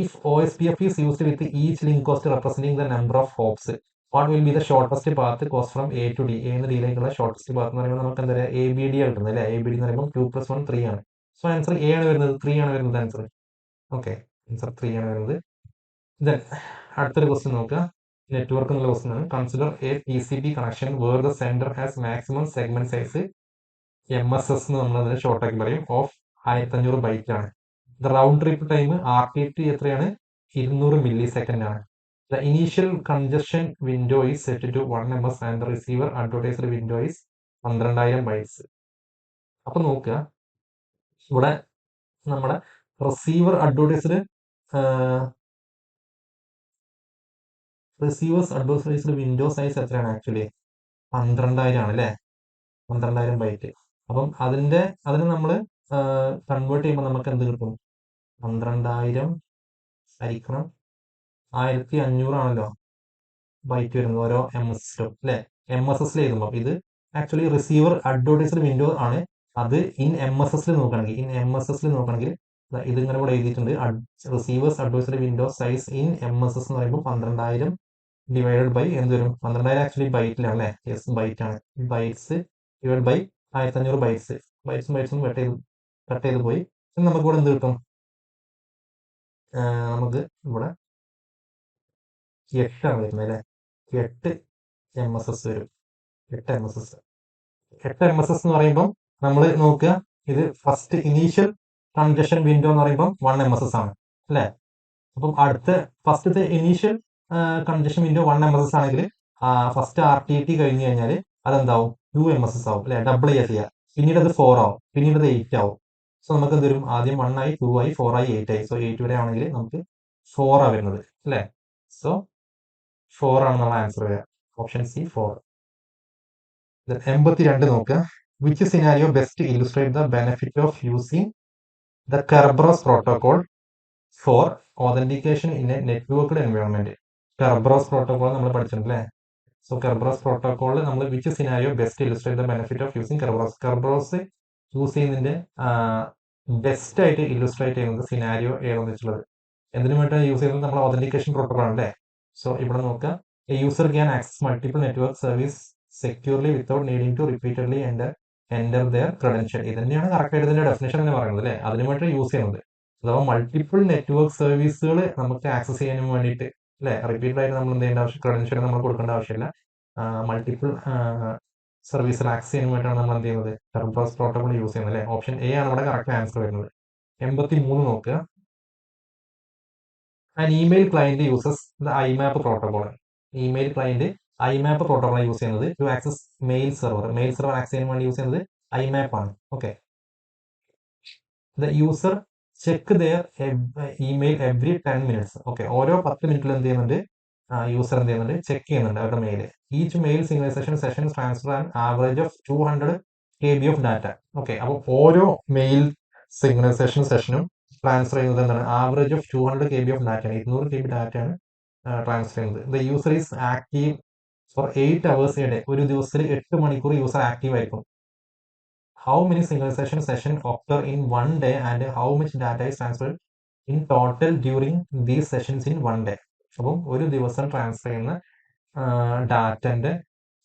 if OSPF is used with each link cost representing the number of hops, what will be the shortest path cost from A to D? A എന്ന് ഡിയിലേക്കുള്ള ഷോർട്ടസ്റ്റ് പാത്ത് എന്ന് പറയുമ്പോൾ നമുക്ക് എന്താ പറയുക? ABD കിട്ടുന്നത് അല്ലേ? ABD എന്ന് പറയുമ്പോൾ 2 + 1 3 ആണ്. സോ ആൻസർ A ആണ് വരുന്നത്, 3 ആണ് വരുന്നത് ആൻസർ. ഓക്കെ, ആൻസർ 3 ആണ് വരുന്നത്. ദെൻ അടുത്തൊരു ക്വസ്റ്റ്യൻ നോക്കുക. നെറ്റ്വർക്ക് എന്നുള്ള ക്വസ്റ്റ്യൻ ആണ്. Consider a TCP connection where the sender has maximum segment size MSS എന്ന് നമ്മൾ അതിനെ ഷോർട്ടാക്കി പറയും ഓഫ് 1500 ബൈറ്റ് ആണ്. The round trip time RTT എത്രയാണ്? 200 മില്ലി സെക്കൻഡ് ആണ്. The initial congestion window is set to 1 ms and the receiver advertised window is 12000 bytes. അപ്പൊ നോക്കുക, ഇവിടെ നമ്മുടെ റിസീവർ അഡ്വർടൈസ്ഡ് വിൻഡോ സൈസ് എത്രയാണ്? ആക്ച്വലി 12000 ആണ് അല്ലേ? 12000 ബൈറ്റ്. അപ്പം അതിന് നമ്മൾ കൺവേർട്ട് ചെയ്യുമ്പോൾ നമുക്ക് എന്ത് കിട്ടും? 12000 ഹരിക്കണം 1500 ആണല്ലോ ബൈറ്റ് വരുന്നത് ഓരോ MSSലും അല്ലെ. MSSൽ എഴുതുമ്പോൾ ഇത് ആക്ച്വലി റിസീവർ അഡ്വർടൈസ്ഡ് വിൻഡോ ആണ്. അത് ഇൻ MSSൽ നോക്കുകയാണെങ്കിൽ ഇതിങ്ങനെ കൂടെ എഴുതിയിട്ടുണ്ട്. Receivers advised window size in MSS എന്ന് പറയുമ്പോൾ 12000 ഡിവൈഡഡ് ബൈ എന്ത് വരും? 12000 ആക്ച്വലി ബൈറ്റിലാണ് അല്ലേ? യെസ്, ബൈറ്റ് ആണ്. Bytes divide by 1500 bytes. ബൈറ്റ്സും കട്ട് ചെയ്ത് പോയി. നമുക്ക് ഇവിടെ എന്ത് കിട്ടും? നമുക്ക് ഇവിടെ 8 ആണ് വരുന്നത് അല്ലേ? 8 MSS വരും. 8 MSS എന്ന് പറയുമ്പോൾ നമ്മൾ നോക്കുക, ഇത് ഫസ്റ്റ് ഇനീഷ്യൽ കൺജഷൻ വിൻഡോ എന്ന് പറയുമ്പോൾ 1 MSS ആണ് അല്ലേ? അപ്പം ഫസ്റ്റത്തെ ഇനീഷ്യൽ കൺജഷൻ വിൻഡോ 1 MSS ആണെങ്കിൽ ഫസ്റ്റ് RTT കഴിഞ്ഞ് കഴിഞ്ഞാൽ അതെന്താവും? 2 MSS ആവും അല്ലെ? ഡബിൾ ചെയ്യുക. പിന്നീട് അത് 4 ആവും, പിന്നീട് അത് 8 ആവും. സോ നമുക്ക് എന്ത് വരും? ആദ്യം 1 ആയി, 2 ആയി, 4 ആയി, 8 ആയി. സോ 8 വരെ ആണെങ്കിൽ നമുക്ക് 4 ആണ് വരുന്നത് അല്ലേ? സോ 4 ആണ് നമ്മുടെ ആൻസർ വരിക. Option C 4. 82 നോക്കുക. Which scenario best illustrate the benefit of using the Kerberos protocol for authentication in a networked environment? Kerberos protocol നമ്മൾ പഠിച്ചിട്ടുണ്ട് അല്ലേ? സോ കെർബറോസ് പ്രോട്ടോകോളിൽ നമ്മൾ which scenario best illustrate the benefit of using Kerberos use ചെയ്യുന്നതിന്റെ best ആയിട്ട് illustrate ചെയ്യുന്നത് scenario ഏതെന്ന് വെച്ചുള്ളത്? എന്തിനു വേണ്ടിയിട്ടാണ് യൂസ് ചെയ്യുന്നത്? നമ്മൾ ഓതന്റിക്കേഷൻ പ്രോട്ടോകോൾ ആണ് അല്ലേ? സോ ഇവിടെ നോക്കുക, a user can access multiple network service securely without needing to repeatedly enter their credential. ഇത് തന്നെയാണ് കറക്റ്റ് ആയിട്ട് ഇതിന്റെ ഡെഫിനേഷൻ എന്ന് പറയുന്നത് അല്ലേ? അതിനു വേണ്ടിയിട്ട് യൂസ് ചെയ്യുന്നത്. അഥവാ മൾട്ടിപ്പിൾ നെറ്റ്വർക്ക് സർവീസുകൾ നമുക്ക് ആക്സസ് ചെയ്യാനും വേണ്ടിയിട്ട് അല്ലെ, റിപ്പീറ്റഡ് ആയിട്ട് നമ്മൾ എന്ത് ചെയ്യേണ്ട ആവശ്യം? ക്രെഡൻഷ്യൽ നമ്മൾ കൊടുക്കേണ്ട ആവശ്യമില്ല. മൾട്ടിപ്പിൾ സർവീസുകൾ ആക്സസ് ചെയ്യാൻ വേണ്ടിയിട്ടാണ് നമ്മൾ എന്ത് ചെയ്യുന്നത്? കെർബറോസ് പ്രോട്ടോകോൾ യൂസ് ചെയ്യുന്നത് അല്ലേ? ഓപ്ഷൻ എ ആണ് ഇവിടെ കറക്റ്റ് ആൻസർ വരുന്നത്. 83 നോക്കുക. An email client uses the IMAP protocol. Email client IMAP protocol use ചെയ്യുന്നത് to access mail server access ചെയ്യാൻ വേണ്ടി യൂസ് ചെയ്യുന്നത് IMAP ആണ്. Okay, the user check their email every 10 minutes. Okay, ഓരോ 10 മിനിറ്റിൽ എന്ത് ചെയ്യുന്നുണ്ട്? യൂസർ എന്ത് ചെയ്യുന്നുണ്ട്? ചെക്ക് ചെയ്യുന്നുണ്ട് അവരുടെ mail. Each mail signalization session transfer an average of 200 KB of data. Okay, അപ്പോൾ ഓരോ മെയിൽ സിഗ്നലൈസേഷൻ സെഷനും ട്രാൻസ്ഫർ ചെയ്യുന്നത് എന്താണ്? ആവറേജ് ഓഫ് 200 KB ഓഫ് ഡാറ്റയാണ്, 200 KB ഡാറ്റയാണ് ട്രാൻസ്ഫർ ചെയ്യുന്നത്. The user is active for 8 hours a day. ഒരു ദിവസത്തിൽ 8 മണിക്കൂർ യൂസർ ആക്റ്റീവ് ആയിരിക്കും. How many signalization session occur in one day and how much data is transferred in total during these sessions in one day? അപ്പം ഒരു ദിവസം transfer ചെയ്യുന്ന ഡാറ്റന്റെ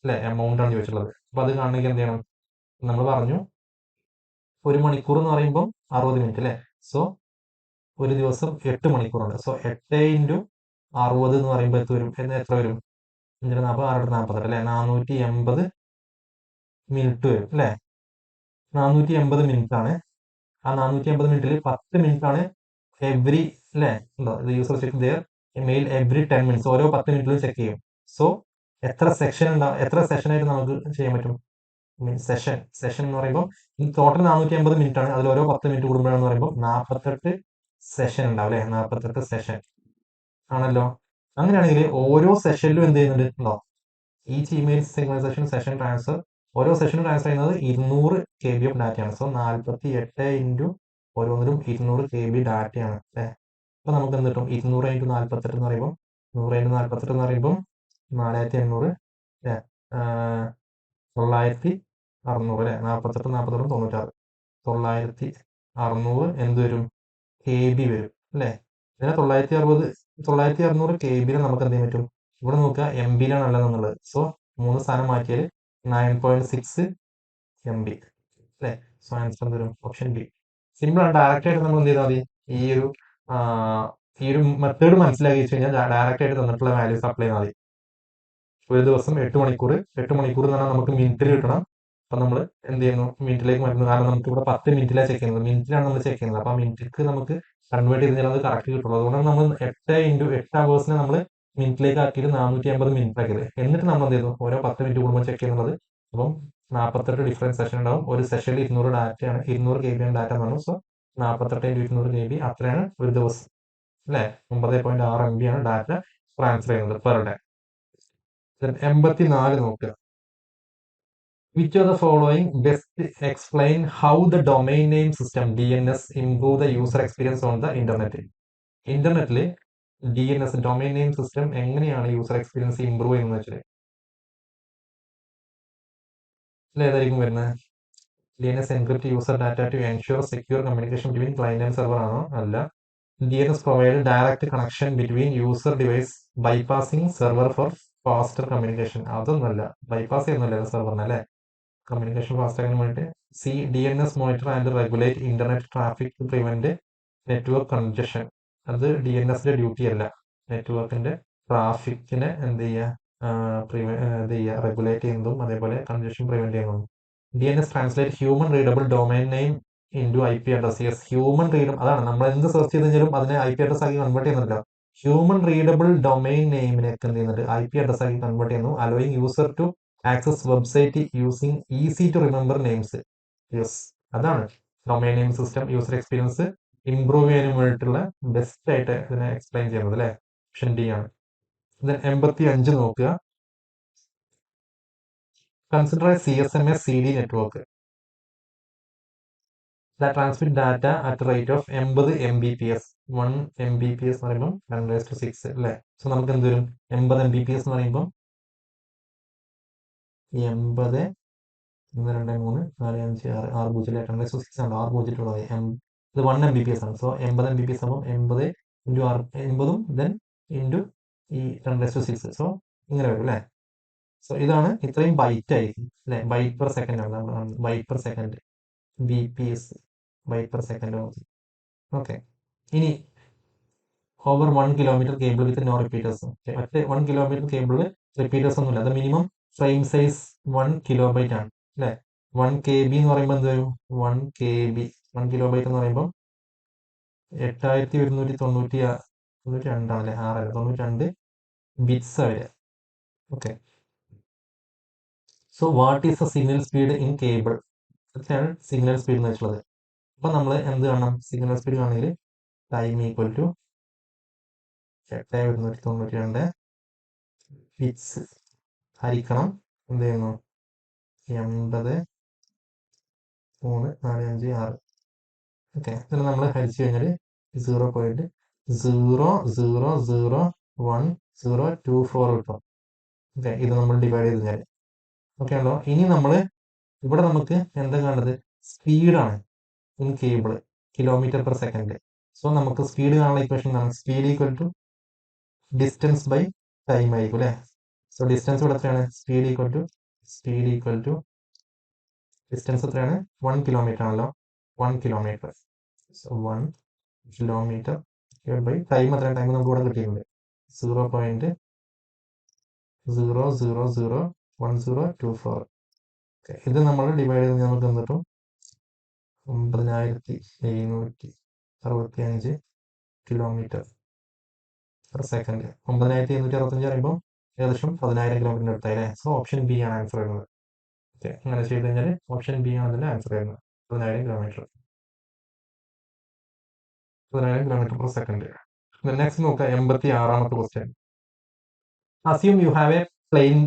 അല്ലെ amount ആണ് ചോദിച്ചിട്ടുള്ളത്. അപ്പൊ അത് കാണണമെങ്കിൽ എന്ത് ചെയ്യണം? നമ്മൾ പറഞ്ഞു ഒരു മണിക്കൂർ എന്ന് പറയുമ്പോൾ 60 മിനിറ്റ് അല്ലേ. സോ ഒരു ദിവസം 8 മണിക്കൂറുണ്ട്. സോ 8 ഇൻറ്റു 60 എന്ന് പറയുമ്പോൾ എത്ര വരും? 540, 642 അല്ലെ, 480 മിനിറ്റ് വരും അല്ലെ. 480 മിനിറ്റ് ആണ്. ആ 480 മിനിറ്റിൽ 10 മിനിറ്റ് ആണ് എവറി അല്ലെ. ഉണ്ടോ? User check their mail every 10 minutes, ഓരോ 10 മിനിറ്റിലും ചെക്ക് ചെയ്യും. സോ എത്ര സെക്ഷൻ ഉണ്ടാവും, എത്ര സെഷനായിട്ട് നമുക്ക് ചെയ്യാൻ പറ്റും? സെഷൻ എന്ന് പറയുമ്പോൾ ടോട്ടൽ 450 മിനിറ്റ് ആണ്, അതിൽ ഓരോ 10 മിനിറ്റ് കൂടുമ്പോഴാണെന്ന് പറയുമ്പോൾ 48 സെഷൻ ഉണ്ടാവും അല്ലെ. 48 സെഷൻ ആണല്ലോ. അങ്ങനെയാണെങ്കിൽ ഓരോ സെഷനിലും എന്ത് ചെയ്യുന്നുണ്ട് ഉണ്ടോ? ഈച്ച് ഇമെയിൽ സിഗ്നലൈസേഷൻ സെഷൻ ട്രാൻസ്ഫർ, ഓരോ സെഷനും ട്രാൻസ്ഫർ ചെയ്യുന്നത് 200 KB ഓഫ് ഡാറ്റയാണ്. സോ 48 ഇൻറ്റു ഓരോന്നിലും 200 KB ഡാറ്റയാണ് അല്ലേ. അപ്പൊ നമുക്ക് എന്ത് കിട്ടും? 200 ഇൻറ്റു 48 എന്ന് പറയുമ്പോൾ 100 ഇൻറ്റു 48 എന്ന് പറയുമ്പോൾ 4800 അല്ലേ, 9600 അല്ലെ. 48 48 96, 9600 എന്ത് വരും? KB വരും അല്ലേ. ഇതിനെ 960 KB നമുക്ക് എന്ത് ചെയ്യാൻ പറ്റും? ഇവിടെ നോക്കുക, MB-യിലാണ് അല്ലെന്നുള്ളത്. സോ 3 സ്ഥാനം മാറ്റിയാൽ 9.6 MB അല്ലേ. സോ ആൻസർ എന്ത് വരും? Option B. സിമ്പിൾ ആണ്. ഡയറക്റ്റ് ആയിട്ട് നമ്മൾ എന്ത് ചെയ്താൽ മതി? ഈ ഒരു മെത്തേഡ് മനസ്സിലാക്കി വെച്ച് കഴിഞ്ഞാൽ ഡയറക്റ്റ് ആയിട്ട് തന്നിട്ടുള്ള വാല്യൂസ് അപ്ലൈ ചെയ്താൽ മതി. ഒരു ദിവസം 8 മണിക്കൂർ എന്ന് പറഞ്ഞാൽ നമുക്ക് മിനിറ്റിൽ കിട്ടണം. അപ്പൊ നമ്മൾ എന്ത് ചെയ്യുന്നു? മിനിറ്റിലേക്ക് മാറ്റുന്നു. കാരണം നമുക്ക് ഇവിടെ 10 മിനിറ്റിലാണ് ചെക്ക് ചെയ്യുന്നത്, മിനിറ്റിലാണ് നമ്മൾ ചെക്ക് ചെയ്യുന്നത്. അപ്പൊ ആ മിനിറ്റിക്ക് നമുക്ക് കൺവേർട്ട് ചെയ്ത് കഴിഞ്ഞാൽ അത് കറക്റ്റ് കിട്ടുള്ളൂ. അതുകൊണ്ടാണ് നമ്മൾ 8 ഇൻറ്റു 8 അവേഴ്സിനെ നമ്മൾ മിനിറ്റിലേക്ക് ആക്കിയിട്ട് 450 മിനിറ്റ് ആക്കിയത്. എന്നിട്ട് നമ്മൾ എന്ത് ചെയ്തു? ഓരോ 10 മിനിറ്റ് കൂടുമ്പോൾ ചെക്ക് ചെയ്യുന്നത്. അപ്പം 48 ഡിഫറൻറ്റ് സെഷൻ ഉണ്ടാവും. ഒരു സെഷനിൽ 200 ഡാറ്റയാണ്, 200 KB ആണ് ഡാറ്റ എന്ന് പറഞ്ഞു. സോ 48 ഇൻറ്റു 200 KB അത്രയാണ് ഒരു ദിവസം അല്ലെ. 9.6 MB ആണ് ഡാറ്റ ട്രാൻസ്ഫർ ചെയ്യുന്നത് പെർ ഡേ. 84 നോക്കുക. Which of the following best explain how the domain name system DNS improve the user experience on the internet? ഇന്റർനെറ്റില് DNS ഡൊമൈൻ നെയിം സിസ്റ്റം എങ്ങനെയാണ് user experience improve ചെയ്യുന്നത് വെച്ചാൽ ഏതായിരിക്കും വരുന്നത്? DNS encrypt user data to ensure secure communication between client and server ആണോ? അല്ല. DNS provide direct connection between user device bypassing server for faster communication. അതൊന്നല്ല, bypass ചെയ്യുന്നില്ല സെർവറിന് അല്ലെ. കമ്മ്യൂണിക്കേഷൻ ഫാസ്റ്റ് ആകാൻ വേണ്ടിയിട്ട്. DNS monitor and regulate internet traffic to prevent network congestion. അത് DNSന്റെ ഡ്യൂട്ടി അല്ല. നെറ്റ്വർക്കിന്റെ ട്രാഫിക്കിനെ എന്ത് ചെയ്യുക, റെഗുലേറ്റ് ചെയ്യുന്നതും അതേപോലെ കൺജഷൻ പ്രിവെന്റ് ചെയ്യുന്നതും. DNS translate human readable domain name into IP address. Yes, human readable. അതാണ് നമ്മൾ എന്ത് സെർച്ച് ചെയ്ത് കഴിഞ്ഞാലും അതിനെ IP അഡ്രസ് ആക്കി കൺവേർട്ട് ചെയ്യുന്നുണ്ടല്ലോ. ഹ്യൂമൻ റീഡബിൾ ഡൊമൈൻ നെയിമിനെ എന്ത് ചെയ്യുന്നുണ്ട്? IP അഡ്രസ് ആക്കി കൺവേർട്ട് ചെയ്യുന്നു. Allowing user to access website using easy to remember names. Yes, അതാണ് domain name system user experience improve ചെയ്യാൻ വേണ്ടിയിട്ടുള്ള ബെസ്റ്റ് ആയിട്ട് ഇതിനെ എക്സ്പ്ലെയിൻ ചെയ്യുന്നത് അല്ലെ. ഓപ്ഷൻ ഡി ആണ്. 85 നോക്കുക. Consider A CSMA CD network that transmit data at a rate of 80 Mbps. 1 Mbps എന്ന് പറയുമ്പോൾ 10⁶ അല്ലേ. സോ നമുക്ക് എന്ത് വരും? 80 Mbps എന്ന് പറയുമ്പോൾ 80 1 2 3 4 5 6 6 0 10⁶ ആണ്. 6 0 ഉള്ളത് ഇത് 1 Mbps ആണ്. സോ 80 Mbps ആകുമ്പോൾ 80 ഇൻറ്റു 80ഉം ദെൻ ഇൻറ്റു ഈ 10⁶. സോ ഇങ്ങനെ വരും അല്ലേ. സോ ഇതാണ് ഇത്രയും ബൈറ്റ് ആയിരിക്കും അല്ലെ. ബൈറ്റ് പെർ സെക്കൻഡ് ആണ് നമ്മൾ, byte per second, BPS byte per second. Okay, ഇനി over 1 kilometre cable with no repeaters. മറ്റേ 1 കിലോമീറ്റർ കേബിളിൽ റിപ്പീറ്റേഴ്സ് ഒന്നുമില്ല. അത് മിനിമം ഫ്രെയിം സൈസ് 1 കിലോബൈറ്റ് ആണ് അല്ലെ. 1 KB എന്ന് പറയുമ്പോൾ എന്ത് വരും? 1 KB 1 കിലോബൈറ്റ് എന്ന് പറയുമ്പോൾ 8192 ആണല്ലേ, 6 ബിറ്റ്സ് വരിക. Okay, so what is the signal speed in cable? ഇതൊക്കെയാണ് സിഗ്നൽ സ്പീഡ് എന്ന് വെച്ചുള്ളത്. അപ്പൊ നമ്മൾ എന്ത് കാണണം? സിഗ്നൽ സ്പീഡ് ആണെങ്കിൽ ടൈം ഈക്വൽ ടു 8192 ബിറ്റ്സ് ഹരിക്കണം എന്ത് ചെയ്യുന്നു? 80 3 4 5 6. ഓക്കെ, ഇതിൽ നമ്മൾ ഹരിച്ചു കഴിഞ്ഞാൽ 0.000124 കിട്ടും. ഓക്കെ, ഇത് നമ്മൾ ഡിവൈഡ് ചെയ്ത് കഴിഞ്ഞാൽ ഓക്കെ ആണല്ലോ. ഇനി നമ്മൾ ഇവിടെ നമുക്ക് എന്താ കാണുന്നത്? സ്പീഡാണ് in cable, kilometre per second. So നമുക്ക് സ്പീഡ് കാണാനുള്ള ഇക്വേഷൻ എന്താണ്? Speed equal to distance by time ആയിരിക്കും അല്ലേ? സോ ഡിസ്റ്റൻസ് ഇവിടെ എത്രയാണ്? സ്പീഡ് ഈക്വൽ ടു ഡിസ്റ്റൻസ് എത്രയാണ്? 1 കിലോമീറ്റർ ആണല്ലോ. 1 kilometre. So 1 kilometre by time എത്രയാണ്? ടൈം നമുക്ക് ഇവിടെ കിട്ടിയിട്ടുണ്ട് 0.000124. ഇത് നമ്മൾ ഡിവൈഡ് ചെയ്ത് നമുക്ക് എന്നിട്ടും 9765 കിലോമീറ്റർ പെർ സെക്കൻഡ്. 9765 പറയുമ്പോൾ ഏകദേശം 10,000 കിലോമീറ്ററിന്റെ അടുത്തായി അല്ലേ? സോ ഓപ്ഷൻ ബി ആണ് ആൻസർ വരുന്നത്. ഓക്കെ, അങ്ങനെ ചെയ്ത് കഴിഞ്ഞാൽ ഓപ്ഷൻ ബി ആണ് അതിന്റെ ആൻസർ വരുന്നത്. 10,000 കിലോമീറ്റർ പെർ സെക്കൻഡ്. നെക്സ്റ്റ് നോക്കാം, 86ാമത്തെ question. Assume you have a plain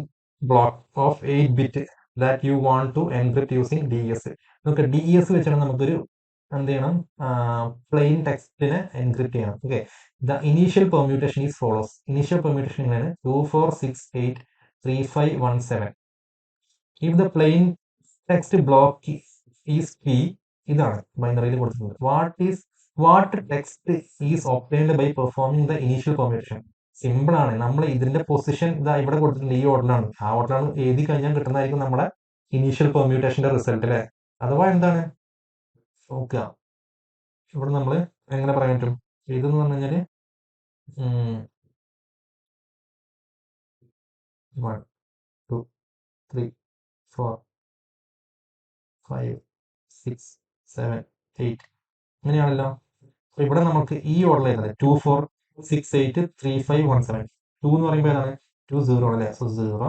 block of 8 bit that you want to encrypt using DES. നമുക്ക് DES വെച്ചാണ് നമുക്കൊരു എന്ത് ചെയ്യണം? പ്ലെയിൻ ടെക്സ്റ്റിനെ എൻക്രിപ്റ്റ് ചെയ്യണം. Okay, the initial permutation is follows. Initial permutation ഇങ്ങനെയാണ് 24683517. If the plain text block is P, ഇതാണ് ബൈനറിയിൽ കൊടുത്തിട്ടുണ്ട്. What text is obtained by performing the initial permutation. Simple ആണ്. നമ്മൾ ഇതിന്റെ പൊസിഷൻ ഇതാ ഇവിടെ കൊടുത്തിട്ടുണ്ട്, ഈ ഓർഡറിലാണ്. ആ ഓർഡറാണ് എഴുതി കഴിഞ്ഞാൽ കിട്ടുന്നതായിരിക്കും നമ്മുടെ ഇനീഷ്യൽ പെർമ്യൂട്ടേഷന്റെ റിസൾട്ട് അല്ലേ? അഥവാ എന്താണ് നോക്കുക, ഇവിടെ നമ്മൾ എങ്ങനെ പറയാൻ പറ്റും? ഇതെന്ന് പറഞ്ഞു കഴിഞ്ഞാല് 1 2 3 4 5 6 7 8 അങ്ങനെയാണല്ലോ. അപ്പൊ ഇവിടെ നമുക്ക് ഈ ഓർഡർ ഏതാണ്? 24683517. 2 എന്ന് പറയുമ്പോൾ ഏതാണ്? 2 0 ആണ് അല്ലേ? സോ 0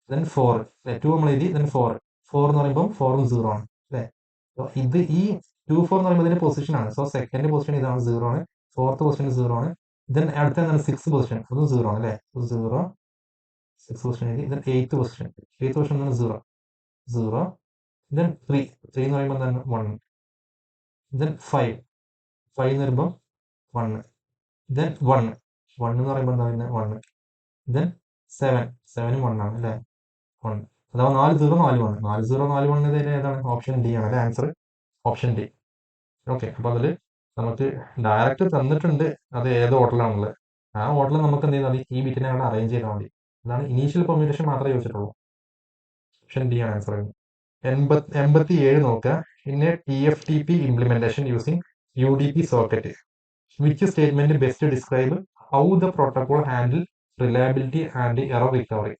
ദെൻ 4 അല്ലെ? 2 നമ്മൾ എഴുതി, ദെൻ 4 എന്ന് പറയുമ്പോൾ 4 0 ആണ് അല്ലേ? ഇത് ഈ 2 4 എന്ന് പറയുമ്പോൾ ഇതിന്റെ പൊസിഷൻ ആണ്. സോ സെക്കൻഡ് പൊസിഷൻ ഇതാണ്, 0 ആണ്. ഫോർത്ത് പൊസിഷൻ 0 ആണ്. ദെൻ അടുത്ത എന്താണ്? 6 പൊസിഷൻ, അതും 0 ആണ് അല്ലേ? 0 6 പൊസിഷൻ എഴുതി. ദെൻ 8th പൊസിഷൻ എന്താണ്? 0 ദെൻ 3 എന്ന് പറയുമ്പോൾ എന്താണ്? 1. ദെൻ 5 എന്ന് പറയുമ്പോൾ 1. ദെൻ 1 എന്ന് പറയുമ്പോൾ എന്താണ്? 1. ദെൻ 7 1 ആണ് അല്ലേ? 1. അഥവാ 4 0 4 1 4 0 4 1 ഇതിൽ ഏതാണ്? ഓപ്ഷൻ ഡി ആണ് അല്ലേ? Answer option D. ഓക്കെ, അപ്പൊ അതിൽ നമുക്ക് ഡയറക്റ്റ് തന്നിട്ടുണ്ട് അത് ഏത് ഓർഡറിലാണുള്ളത്. ആ ഓർഡറിൽ നമുക്ക് എന്ത് ചെയ്താൽ മതി? ഈ ബിറ്റിനെ അവിടെ അറേഞ്ച് ചെയ്താൽ മതി. അതാണ് ഇനീഷ്യൽ പെർമ്യൂട്ടേഷൻ മാത്രമേ ചോദിച്ചിട്ടുള്ളൂ. ഓപ്ഷൻ ഡി ആണ് ആൻസർ. 87 നോക്കുക. പിന്നെ TFTP implementation using UDP socket. Which statement best describe how the protocol handle reliability and error recovery?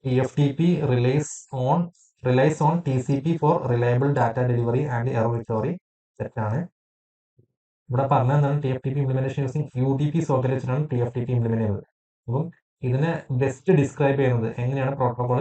TFTP relies on TCP for reliable data delivery and error recovery. തെറ്റാണ്. ഇവിടെ പറഞ്ഞത് എന്താണ്? TFTP implementation using UDP socket വെച്ചിട്ടാണ് TFTP implement ചെയ്യുന്നത്. അപ്പം ഇതിനെ best describe ചെയ്യുന്നത് എങ്ങനെയാണ് പ്രോട്ടോകോൾ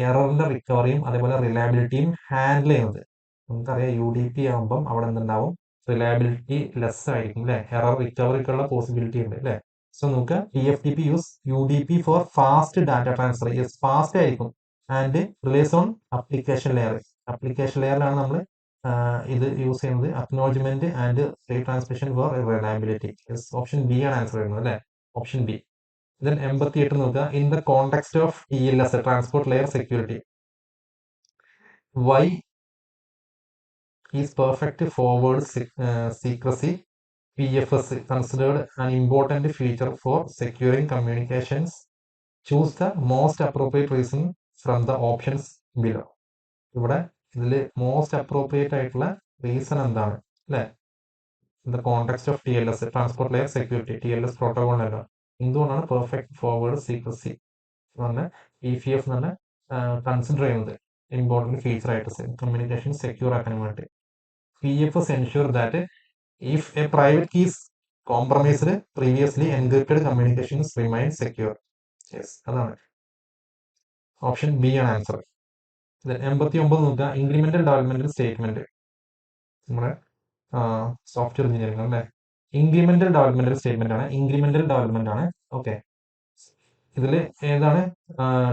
എററിന്റെ റിക്കവറിയും അതേപോലെ റിലയബിലിറ്റിയും ഹാൻഡിൽ ചെയ്യുന്നത്. നമുക്കറിയാം UDP ആകുമ്പം അവിടെ എന്തുണ്ടാവും? റിലയബിലിറ്റി ലെസ് ആയിരിക്കും അല്ലെ? എറർ റിക്കവറിക്കുള്ള പോസിബിലിറ്റി ഉണ്ട് അല്ലെ? സോ നമുക്ക് TFTP use UDP for fast data transfer. Fast ആയിരിക്കും and relies on application layer. Application ലെയറിലാണ് നമ്മൾ ഇത് യൂസ് ചെയ്യുന്നത്. Acknowledgement and retransmission for reliability. Option B ആണ് ആൻസർ വരുന്നത് അല്ലെ? Option B. ദെൻ 88 നോക്കുക. In the context of TLS transport layer security, why is perfect forward secrecy PFS considered an important feature for securing communications? Choose the most appropriate reason from the options below. ഇവിടെ ഇതിൽ most appropriate ആയിട്ടുള്ള reason എന്താണ് അല്ലെ? In the context of TLS transport layer security, TLS പ്രോട്ടോകോളിനല്ല. എന്തുകൊണ്ടാണ് perfect forward secrecy എന്ന് പറഞ്ഞ PFS എന്ന് consider ചെയ്യുന്നത് ഇമ്പോർട്ടൻറ്റ് ഫീച്ചർ ആയിട്ട് കമ്മ്യൂണിക്കേഷൻ സെക്യൂർ ആക്കാൻ വേണ്ടി? PFS ensure that if a private key is compromised, previously encrypted communications remain secure. Yes, അതാണ് option B ആണ് ആൻസർ. 89 നോക്കുക. Incremental developmental statement. നമ്മുടെ സോഫ്റ്റ്വെയർ എഞ്ചിനീയറിംഗ് അല്ലേ? ഇൻക്രിമെന്റൽ ഡെവലപ്മെന്റൽ സ്റ്റേറ്റ്മെന്റ് ആണ്. ഓക്കെ, ഇതിൽ ഏതാണ്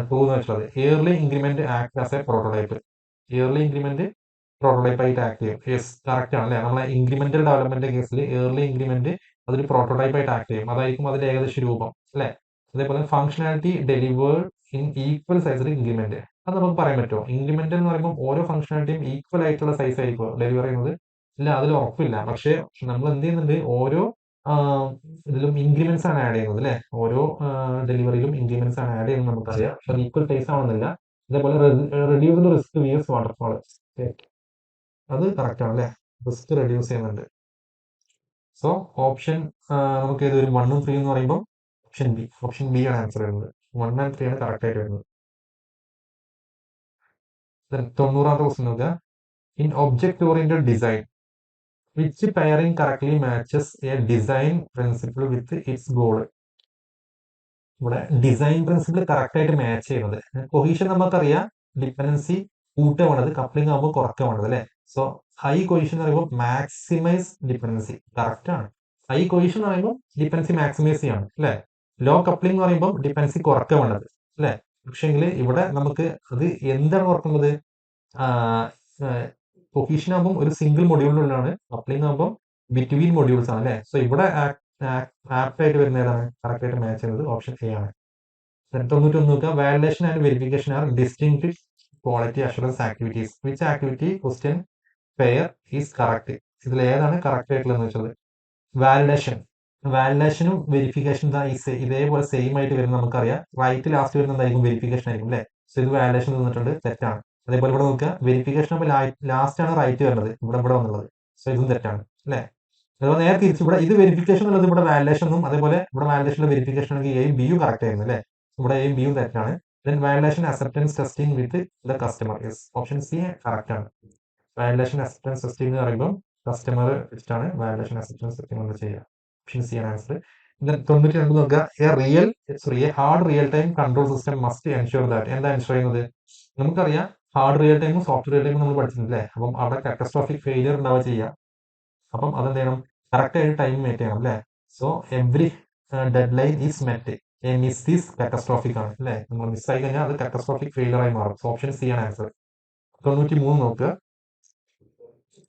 ട്രൂ എന്ന് വെച്ചുള്ളത്? Early increment act as a prototype. Early increment prototype ആയിട്ട് ആക്ട് ചെയ്യും. യെസ്, കറക്റ്റ് ആണ് അല്ലേ? നമ്മളെ ഇൻക്രിമെന്റൽ ഡെവലപ്മെന്റ് കേസിൽ ഇയർലി ഇൻക്രിമെന്റ് അതൊരു പ്രോട്ടോടൈപ്പ് ആയിട്ട് ആക്ട് ചെയ്യും. അതായിരിക്കും അതിന്റെ ഏകദേശ രൂപം അല്ലേ? അതേപോലെ ഫംഗ്ഷനാലിറ്റി ഡെലിവേർഡ് ഇൻ ഈക്വൽ സൈസിൽ ഇൻക്രിമെന്റ്. അത് നമുക്ക് പറയാൻ പറ്റുമോ? ഇൻക്രിമെന്റ് എന്ന് പറയുമ്പോൾ ഓരോ ഫംഗ്ഷനാലിറ്റിയും ഈക്വൽ ആയിട്ടുള്ള സൈസ് ആയിരിക്കും ഡെലിവർ ചെയ്യുന്നത്? ഇല്ല, അതിൽ ഉറപ്പില്ല. പക്ഷേ നമ്മൾ എന്ത് ചെയ്യുന്നുണ്ട്, ഓരോ ഇതിലും ഇൻക്രിമെന്റ്സ് ആണ് ആഡ് ചെയ്യുന്നത് അല്ലേ? ഓരോ ഡെലിവറിയിലും ഇൻക്രിമെന്റ്സ് ആണ് ആഡ് ചെയ്യുന്നത് നമുക്കറിയാം. പക്ഷെ അത് ഈക്വൽ സൈസ് ആവുന്നില്ല. അതേപോലെ റെഡ്യൂസ് റിസ്ക് വിയസ് വാട്ടർഫാൾ. അത് കറക്റ്റ് ആണ് അല്ലേ? റിസ്ക് റെഡ്യൂസ് ചെയ്യുന്നുണ്ട്. സോ ഓപ്ഷൻ നമുക്ക് ഏത് വരും? 1 ഉം 3 എന്ന് പറയുമ്പോൾ ഓപ്ഷൻ ബി ആണ് ആൻസർ വരുന്നത്. 1 ആൻഡ് 3 ആണ് കറക്റ്റ് ആയിട്ട് വരുന്നത്. 90ാമത്തെ ക്വസ്റ്റ്യൻ നോക്കുക. In object oriented design which pairing correctly matches A design principle with its goal? ഇവിടെ ഡിസൈൻ പ്രിൻസിപ്പിൾ കറക്റ്റ് ആയിട്ട് മാച്ച് ചെയ്യുന്നത്. കൊഹീഷൻ നമുക്കറിയാം, ഡിപ്പെൻഡൻസി കൂട്ടുക വേണ്ടത്, കപ്ലിംഗ് ആകുമ്പോൾ കുറക്കുക വേണ്ടത് അല്ലേ? സോ ഹൈ കൊഹീഷൻ എന്ന് പറയുമ്പോൾ മാക്സിമൈസ് ഡിപ്പെൻഡൻസി, കറക്റ്റ് ആണ്. ഹൈ കൊഹീഷൻ എന്ന് പറയുമ്പോൾ ഡിപ്പെൻഡൻസി മാക്സിമൈസ് ചെയ്യാണ് അല്ലേ? ലോ കപ്ലിംഗ് എന്ന് പറയുമ്പോൾ ഡിപ്പെൻഡൻസി കുറക്കുക വേണ്ടത് അല്ലേ? പക്ഷെങ്കിൽ ഇവിടെ നമുക്ക് അത് എന്താണ് കുറക്കുന്നത്? കൊഹീഷൻ ആകുമ്പോൾ ഒരു സിംഗിൾ മൊഡ്യൂളിനുള്ളിലാണ്, കപ്ലിംഗ് ആകുമ്പോൾ ബിറ്റ്വീൻ മൊഡ്യൂൾസ് ആണ് അല്ലേ? സോ ഇവിടെ ആപ്റ്റ് ആയിട്ട് വരുന്ന ഏതാണ്? കറക്റ്റ് ആയിട്ട് മാച്ച് ചെയ്യുന്നത് ഓപ്ഷൻ എ ആണ്. 91 നോക്കുക. Validation and verification are distinct quality assurance activities. Which activity question pair is correct? ഇതിൽ ഏതാണ് കറക്റ്റ് ആയിട്ടുള്ളതെന്ന് വെച്ചത്? വാലിഡേഷനും വെരിഫിക്കേഷൻ ഇതേപോലെ സെയിം ആയിട്ട് വരുന്നത് നമുക്കറിയാം. റൈറ്റ് ലാസ്റ്റ് വരുന്നത് എന്തായിരിക്കും? വെരിഫിക്കേഷൻ ആയിരിക്കും അല്ലേ? സോ ഇത് വാലിഡേഷൻ തന്നിട്ടുണ്ട്, തെറ്റാണ്. അതേപോലെ ഇവിടെ നോക്കുക, വെരിഫിക്കേഷൻ അപ്പോൾ ലാസ്റ്റ് ആണ് റൈറ്റ് വരുന്നത്, ഇവിടെ വന്നുള്ളത്. സോ ഇതും തെറ്റാണ് അല്ലേ? അതുപോലെ നേരെ തിരിച്ച് ഇവിടെ ഇത് വെരിഫിക്കേഷൻ എന്നുള്ളത് ഇവിടെ വാലിഡേഷൻ എന്നും, അതേപോലെ ഇവിടെ വാലിഡേഷനിലെ വെരിഫിക്കേഷൻ ആണെങ്കിൽ എയും ബിയും കറക്റ്റ് ആയിരുന്നു അല്ലേ? ഇവിടെ എയും ബിയും തെറ്റാണ്. Then validation acceptance testing with the customer. Yes, option C correct ആണ്. വാലിഡേഷൻ അക്സെപ്റ്റൻസ് ടെസ്റ്റിംഗ് എന്ന് പറയുമ്പോൾ കസ്റ്റമർ വെച്ചിട്ടാണ് വാലിഡേഷൻ അക്സെപ്റ്റൻസ് ടെസ്റ്റിംഗ് നമ്മൾ ചെയ്യുക. ഓപ്ഷൻ സി ആണ് ആൻസർ. ദെൻ 92 നോക്കുക. A hard real time control system must ensure that. എന്താ ensure ചെയ്യുന്നത്? നമുക്കറിയാം ഹാർഡ് റിയൽ ടൈമും സോഫ്റ്റ് റിയൽ ടൈമും നമ്മൾ പഠിച്ചിട്ടില്ലേ? അപ്പം അവിടെ കാറ്റസ്ട്രോഫിക് ഫെയിലിയർ ഉണ്ടാവുക ചെയ്യുക. അപ്പം അതെന്ത് ചെയ്യണം? കറക്റ്റ് ആയിട്ട് ടൈം മേറ്റ് ചെയ്യണം അല്ലേ? So every dead line is met. A miss is catastrophic ആണ് അല്ലേ? നമ്മൾ മിസ്സായി കഴിഞ്ഞാൽ അത് കാറ്റസ്ട്രോഫിക് ഫെയിലിയർ ആയി മാറും. സോ ഓപ്ഷൻ സി ആണ് ആൻസർ. 93 നോക്കുക.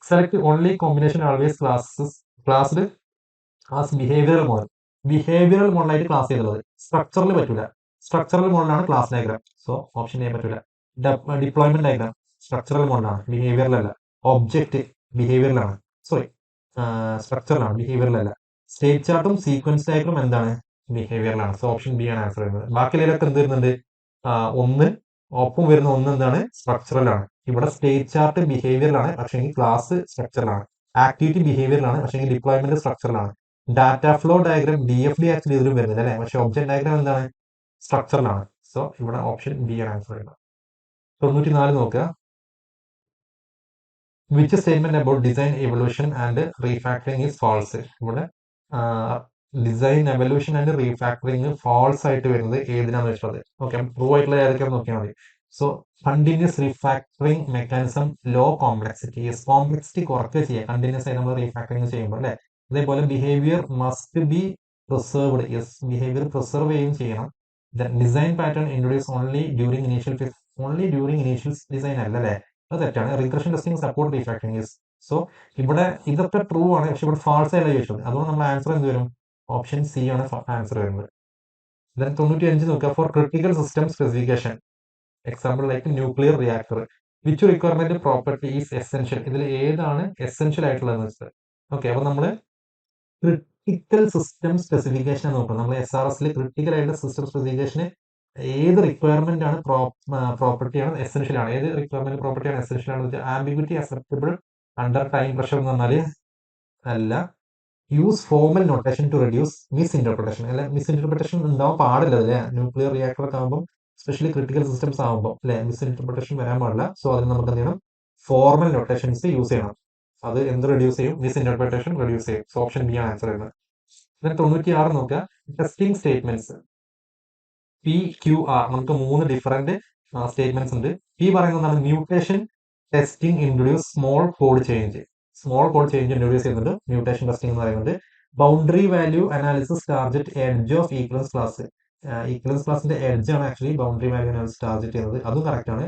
Select only combination always classed as behavioural model. Behavioural മോഡലായിട്ട് ക്ലാസ് ചെയ്തുള്ളത്. സ്ട്രക്ചറിൽ പറ്റൂല. സ്ട്രക്ചറൽ മോഡലാണ് ക്ലാസ് ഡയഗ്രാം. സോ ഓപ്ഷൻ ചെയ്യാൻ പറ്റൂല. ഡിപ്ലോയ്മെന്റ് ഡയഗ്രാം സ്ട്രക്ചറൽ മോഡലാണ്, ബിഹേവിയറിലല്ല. ഒബ്ജക്റ്റ് ബിഹേവിയറിലാണ്, സോറി സ്ട്രക്ചറിലാണ്, ബിഹേവിയറിലല്ല. സ്റ്റേറ്റ് ചാർട്ടും സീക്വൻസ് ഡയഗ്രാം എന്താണ്? ബിഹേവിയറിലാണ്. സോ ഓപ്ഷൻ ബി ആണ് ആൻസർ വരുന്നത്. ബാക്കിയുള്ളതിലൊക്കെ എന്ത് വരുന്നുണ്ട്? ഒന്ന് ഒപ്പം വരുന്ന ഒന്ന് എന്താണ്? സ്ട്രക്ചറലാണ്. ഇവിടെ സ്റ്റേറ്റ് ചാർട്ട് ബിഹേവിയറിലാണ്, പക്ഷേ ക്ലാസ് സ്ട്രക്ചറിലാണ്. ആക്ടിവിറ്റി ബിഹേവിയറിലാണ്, പക്ഷേ ഡിപ്ലോയ്മെന്റ് സ്ട്രക്ചറിലാണ്. Data flow diagram DFD actually ഇതിലും വരുന്നില്ല അല്ലേ? പക്ഷേ ഒബ്ജക്ട് ഡയഗ്രാം എന്താണ്? സ്ട്രക്ചറിലാണ്. സോ ഇവിടെ ഓപ്ഷൻ ബി ആണ് ആൻസർ വരുന്നത്. 94 നോക്കുക. Which statement about design evolution and refactoring is false? ഇവിടെ design evolution and refactoring false ആയിട്ട് വരുന്നത് ഏതിനാന്ന് വെച്ചത്? ഓക്കെ, ട്രൂ ആയിട്ടുള്ള ഏതൊക്കെയാണെന്ന് നോക്കിയാൽ മതി. So continuous refactoring mechanism low complexity. Complexity കുറയ്ക്കുക ചെയ്യുക കണ്ടിന്യൂസ് ആയി നമ്മൾ റീഫാക്ടറിംഗ് ചെയ്യുമ്പോൾ അല്ലേ? അതേപോലെ behaviour must be preserved. Yes, behaviour preserve ചെയ്യുകയും ചെയ്യണം. Design pattern introduce only during initial design അല്ല അല്ലേ? അത് തെറ്റാണ്. Regression testing support refactoring. Yes. So ഇവിടെ ഇതൊക്കെ ട്രൂ ആണ്, പക്ഷെ ഇവിടെ ഫാൾസ് അല്ല ചോദിച്ചത്. അതുകൊണ്ട് നമ്മൾ ആൻസർ എന്ത് വരും? ഓപ്ഷൻ സി ആണ് ആൻസർ വരുന്നത്. ദെൻ 95 നോക്കുക. For critical system specification example like nuclear reactor which requirement property is essential. ഇതിൽ ഏതാണ് എസെൻഷ്യൽ ആയിട്ടുള്ളതെന്ന് വെച്ചത്? ഓക്കെ, അപ്പൊ നമ്മൾ ക്രിട്ടിക്കൽ സിസ്റ്റം സ്പെസിഫിക്കേഷൻ നോക്കണം. നമ്മൾ SRSൽ ക്രിട്ടിക്കൽ ആയിട്ടുള്ള സിസ്റ്റം സ്പെസിഫിക്കേഷന് ഏത് റിക്വയർമെന്റ് ആണ് പ്രോപ്പർട്ടിയാണ് എസെൻഷ്യൽ ആണ്? ഏത് റിക്വയർമെന്റ് പ്രോപ്പർട്ടിയാണ് എസെൻഷ്യൽ ആണെന്ന് വെച്ചാൽ ambiguity acceptable under time pressure എന്ന് പറഞ്ഞാൽ അല്ല. Use formal notation to reduce misinterpretation. അല്ലെ, മിസ്ഇന്റർപ്രിട്ടേഷൻ ഉണ്ടാവാൻ പാടില്ല അല്ലേ? ന്യൂക്ലിയർ റിയാക്ടർ ഒക്കെ ആകുമ്പോൾ, സ്പെഷ്യലി ക്രിട്ടിക്കൽ സിസ്റ്റംസ് ആകുമ്പോൾ അല്ലെ, മിസ്ഇന്റർപ്രിട്ടേഷൻ വരാൻ പാടില്ല. സോ അതിന് നമുക്ക് എന്ത് ചെയ്യണം? ഫോർമൽ നൊട്ടേഷൻസ് യൂസ് ചെയ്യണം. അത് എന്ത് റെഡ്യൂസ് ചെയ്യും? മിസ്ഇന്റർപ്രിട്ടേഷൻ റെഡ്യൂസ് ചെയ്യും. സോ ഓപ്ഷൻ ബി ആണ് ആൻസർ വരുന്നത്. 96 നോക്കുക. Testing statements PQR. നമുക്ക് 3 ഡിഫറെന്റ് സ്റ്റേറ്റ്മെന്റ്സ് ഉണ്ട്. P പറയുന്നതാണ് mutation testing introduce small code change. Introduce ചെയ്യുന്നുണ്ട് മ്യൂട്ടേഷൻ ടെസ്റ്റിംഗ് എന്ന് പറയുന്നത്. Boundary value analysis target edge of equivalence class. Equivalence ക്ലാസിന്റെ എഡ്ജ് ആണ് actually boundary value analysis target ചെയ്യുന്നത്. അതും കറക്റ്റ് ആണ്.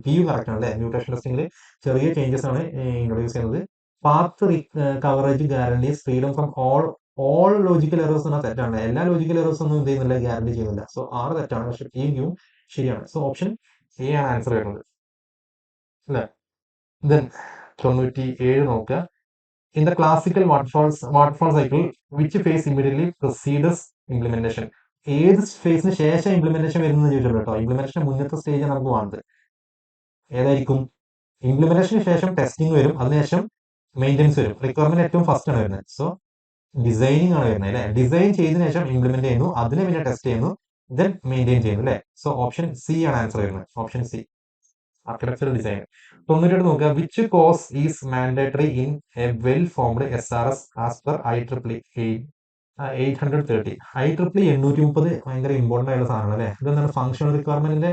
പിയും കറക്റ്റ് ആണ് അല്ലെ. മ്യൂട്ടേഷൻ ടെസ്റ്റിംഗിൽ ചെറിയ ചേഞ്ചസ് ആണ് ഇൻട്രൊഡ്യൂസ് ചെയ്യുന്നത്. Path coverage guarantees freedom from all logical errors എന്ന തെറ്റാണ്. എല്ലാ ലോജിക്കൽ എറേഴ്സ് ഒന്നും എന്ത് ചെയ്യുന്നില്ല, ഗ്യാരണ്ടി ചെയ്യുന്നില്ല. സോ 6 തെറ്റാണ്, പക്ഷെ പിയും ക്യൂവും ശരിയാണ്. സോ ഓപ്ഷൻ എ ആണ് ആൻസർ വരുന്നത് അല്ലെ. ദെൻ 97 നോക്കുക. In the classical waterfall cycle which phase immediately proceeds implementation? ഏത് ഫേസിന് ശേഷം ഇംപ്ലിമെന്റേഷൻ വരുന്നത് ചോദിച്ചല്ലോ കേട്ടോ. ഇംപ്ലിമെന്റേഷൻ മുന്നത്തെ സ്റ്റേജ് നമുക്ക് വേണ്ടത് ഏതായിരിക്കും? ഇംപ്ലിമെന്റേഷന് ശേഷം ടെസ്റ്റിംഗ് വരും, അതിനുശേഷം മെയിൻ്റെനൻസ് വരും. റിക്വയർമെന്റ് ഏറ്റവും ഫസ്റ്റ് ആണ് വരുന്നത്. സോ ഡിസൈനിങ് ആണ് വരുന്നത് അല്ലെ. ഡിസൈൻ ചെയ്തതിനു ശേഷം ഇംപ്ലിമെന്റ് ചെയ്യുന്നു, അതിനെ പിന്നെ ടെസ്റ്റ് ചെയ്യുന്നു, ദെൻ മെയിൻറ്റെയിൻ ചെയ്യുന്നു അല്ലെ. സോ ഓപ്ഷൻ സി ആണ് ആൻസർ വരുന്നത്. Option C, architectural design. 98 നോക്കുക. Which course is mandatory in A well formed SRS as per IEEE 830? IEEE 830 ഭയങ്കര ഇമ്പോർട്ടന്റ് ആയിട്ടുള്ള സാധനമാണ് അല്ലെ. ഇതെന്താണ്? ഫംഗ്ഷണൽ റിക്വയർമെന്റിന്റെ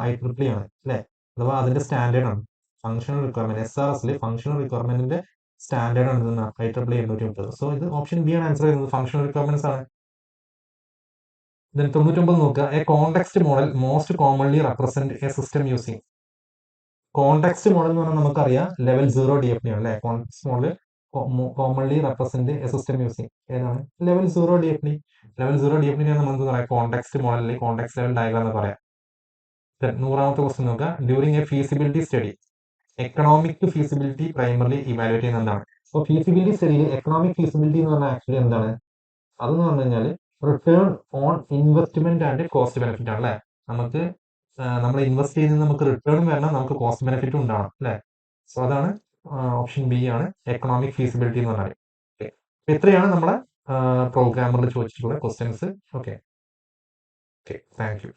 IEEE ആണ് അല്ലെ, അഥവാ അതിന്റെ സ്റ്റാൻഡേർഡ് ആണ്. ഫംഗ്ഷണൽ റിക്വയർമെന്റ് SRSൽ ഫംഗ്ഷണൽ റിക്വയർമെന്റിന്റെ സ്റ്റാൻഡേർഡ് ആണ് ഇതെന്ന് IEEE 830. സോ ഇത് ഓപ്ഷൻ ബി ആണ് ആൻസർ ചെയ്യുന്നത്. ഫംഗ്ഷണൽ റിക്വയർമെന്റ്സ് ആണ്. ദെൻ 99 നോക്കുക. A context model most commonly represent a system using. Context model എന്ന് പറഞ്ഞാൽ നമുക്കറിയാം ലെവൽ 0 DFT ആണ് അല്ലെ. Context model commonly represent a system using ഏതാണ്? Level 0 DFT. ലെവൽ 0 DFT നമുക്ക് പറയാം കോണ്ടെക്സ്റ്റ് മോഡലിൽ കോണ്ടെക്സ്റ്റ് ലെവൽ ഡയഗ്രാം എന്ന് പറയാം. 100ാമത്തെ ക്വസ്റ്റ്യൻ നോക്കുക. During A feasibility study economic feasibility primarily evaluate ചെയ്യുന്ന എന്താണ്? അപ്പോൾ ഫീസിബിലിറ്റി സ്റ്റഡിയിൽ എക്കണോമിക് ഫീസിബിലിറ്റി എന്ന് പറഞ്ഞാൽ ആക്ച്വലി എന്താണ്? അതെന്ന് പറഞ്ഞു കഴിഞ്ഞാൽ return on investment and cost benefit ആണ് അല്ലെ. നമുക്ക് നമ്മൾ ഇൻവെസ്റ്റ് ചെയ്യുന്നത് നമുക്ക് റിട്ടേൺ വരണം, നമുക്ക് കോസ്റ്റ് ബെനിഫിറ്റും ഉണ്ടാവണം അല്ലെ. സോ അതാണ് ഓപ്ഷൻ ബി ആണ് എക്കണോമിക് ഫീസിബിലിറ്റി എന്ന് പറഞ്ഞാൽ. ഓക്കെ, ഇത്രയാണ് നമ്മുടെ പ്രോഗ്രാമറിൽ ചോദിച്ചിട്ടുള്ള ക്വസ്റ്റ്യൻസ്. Okay, thank you.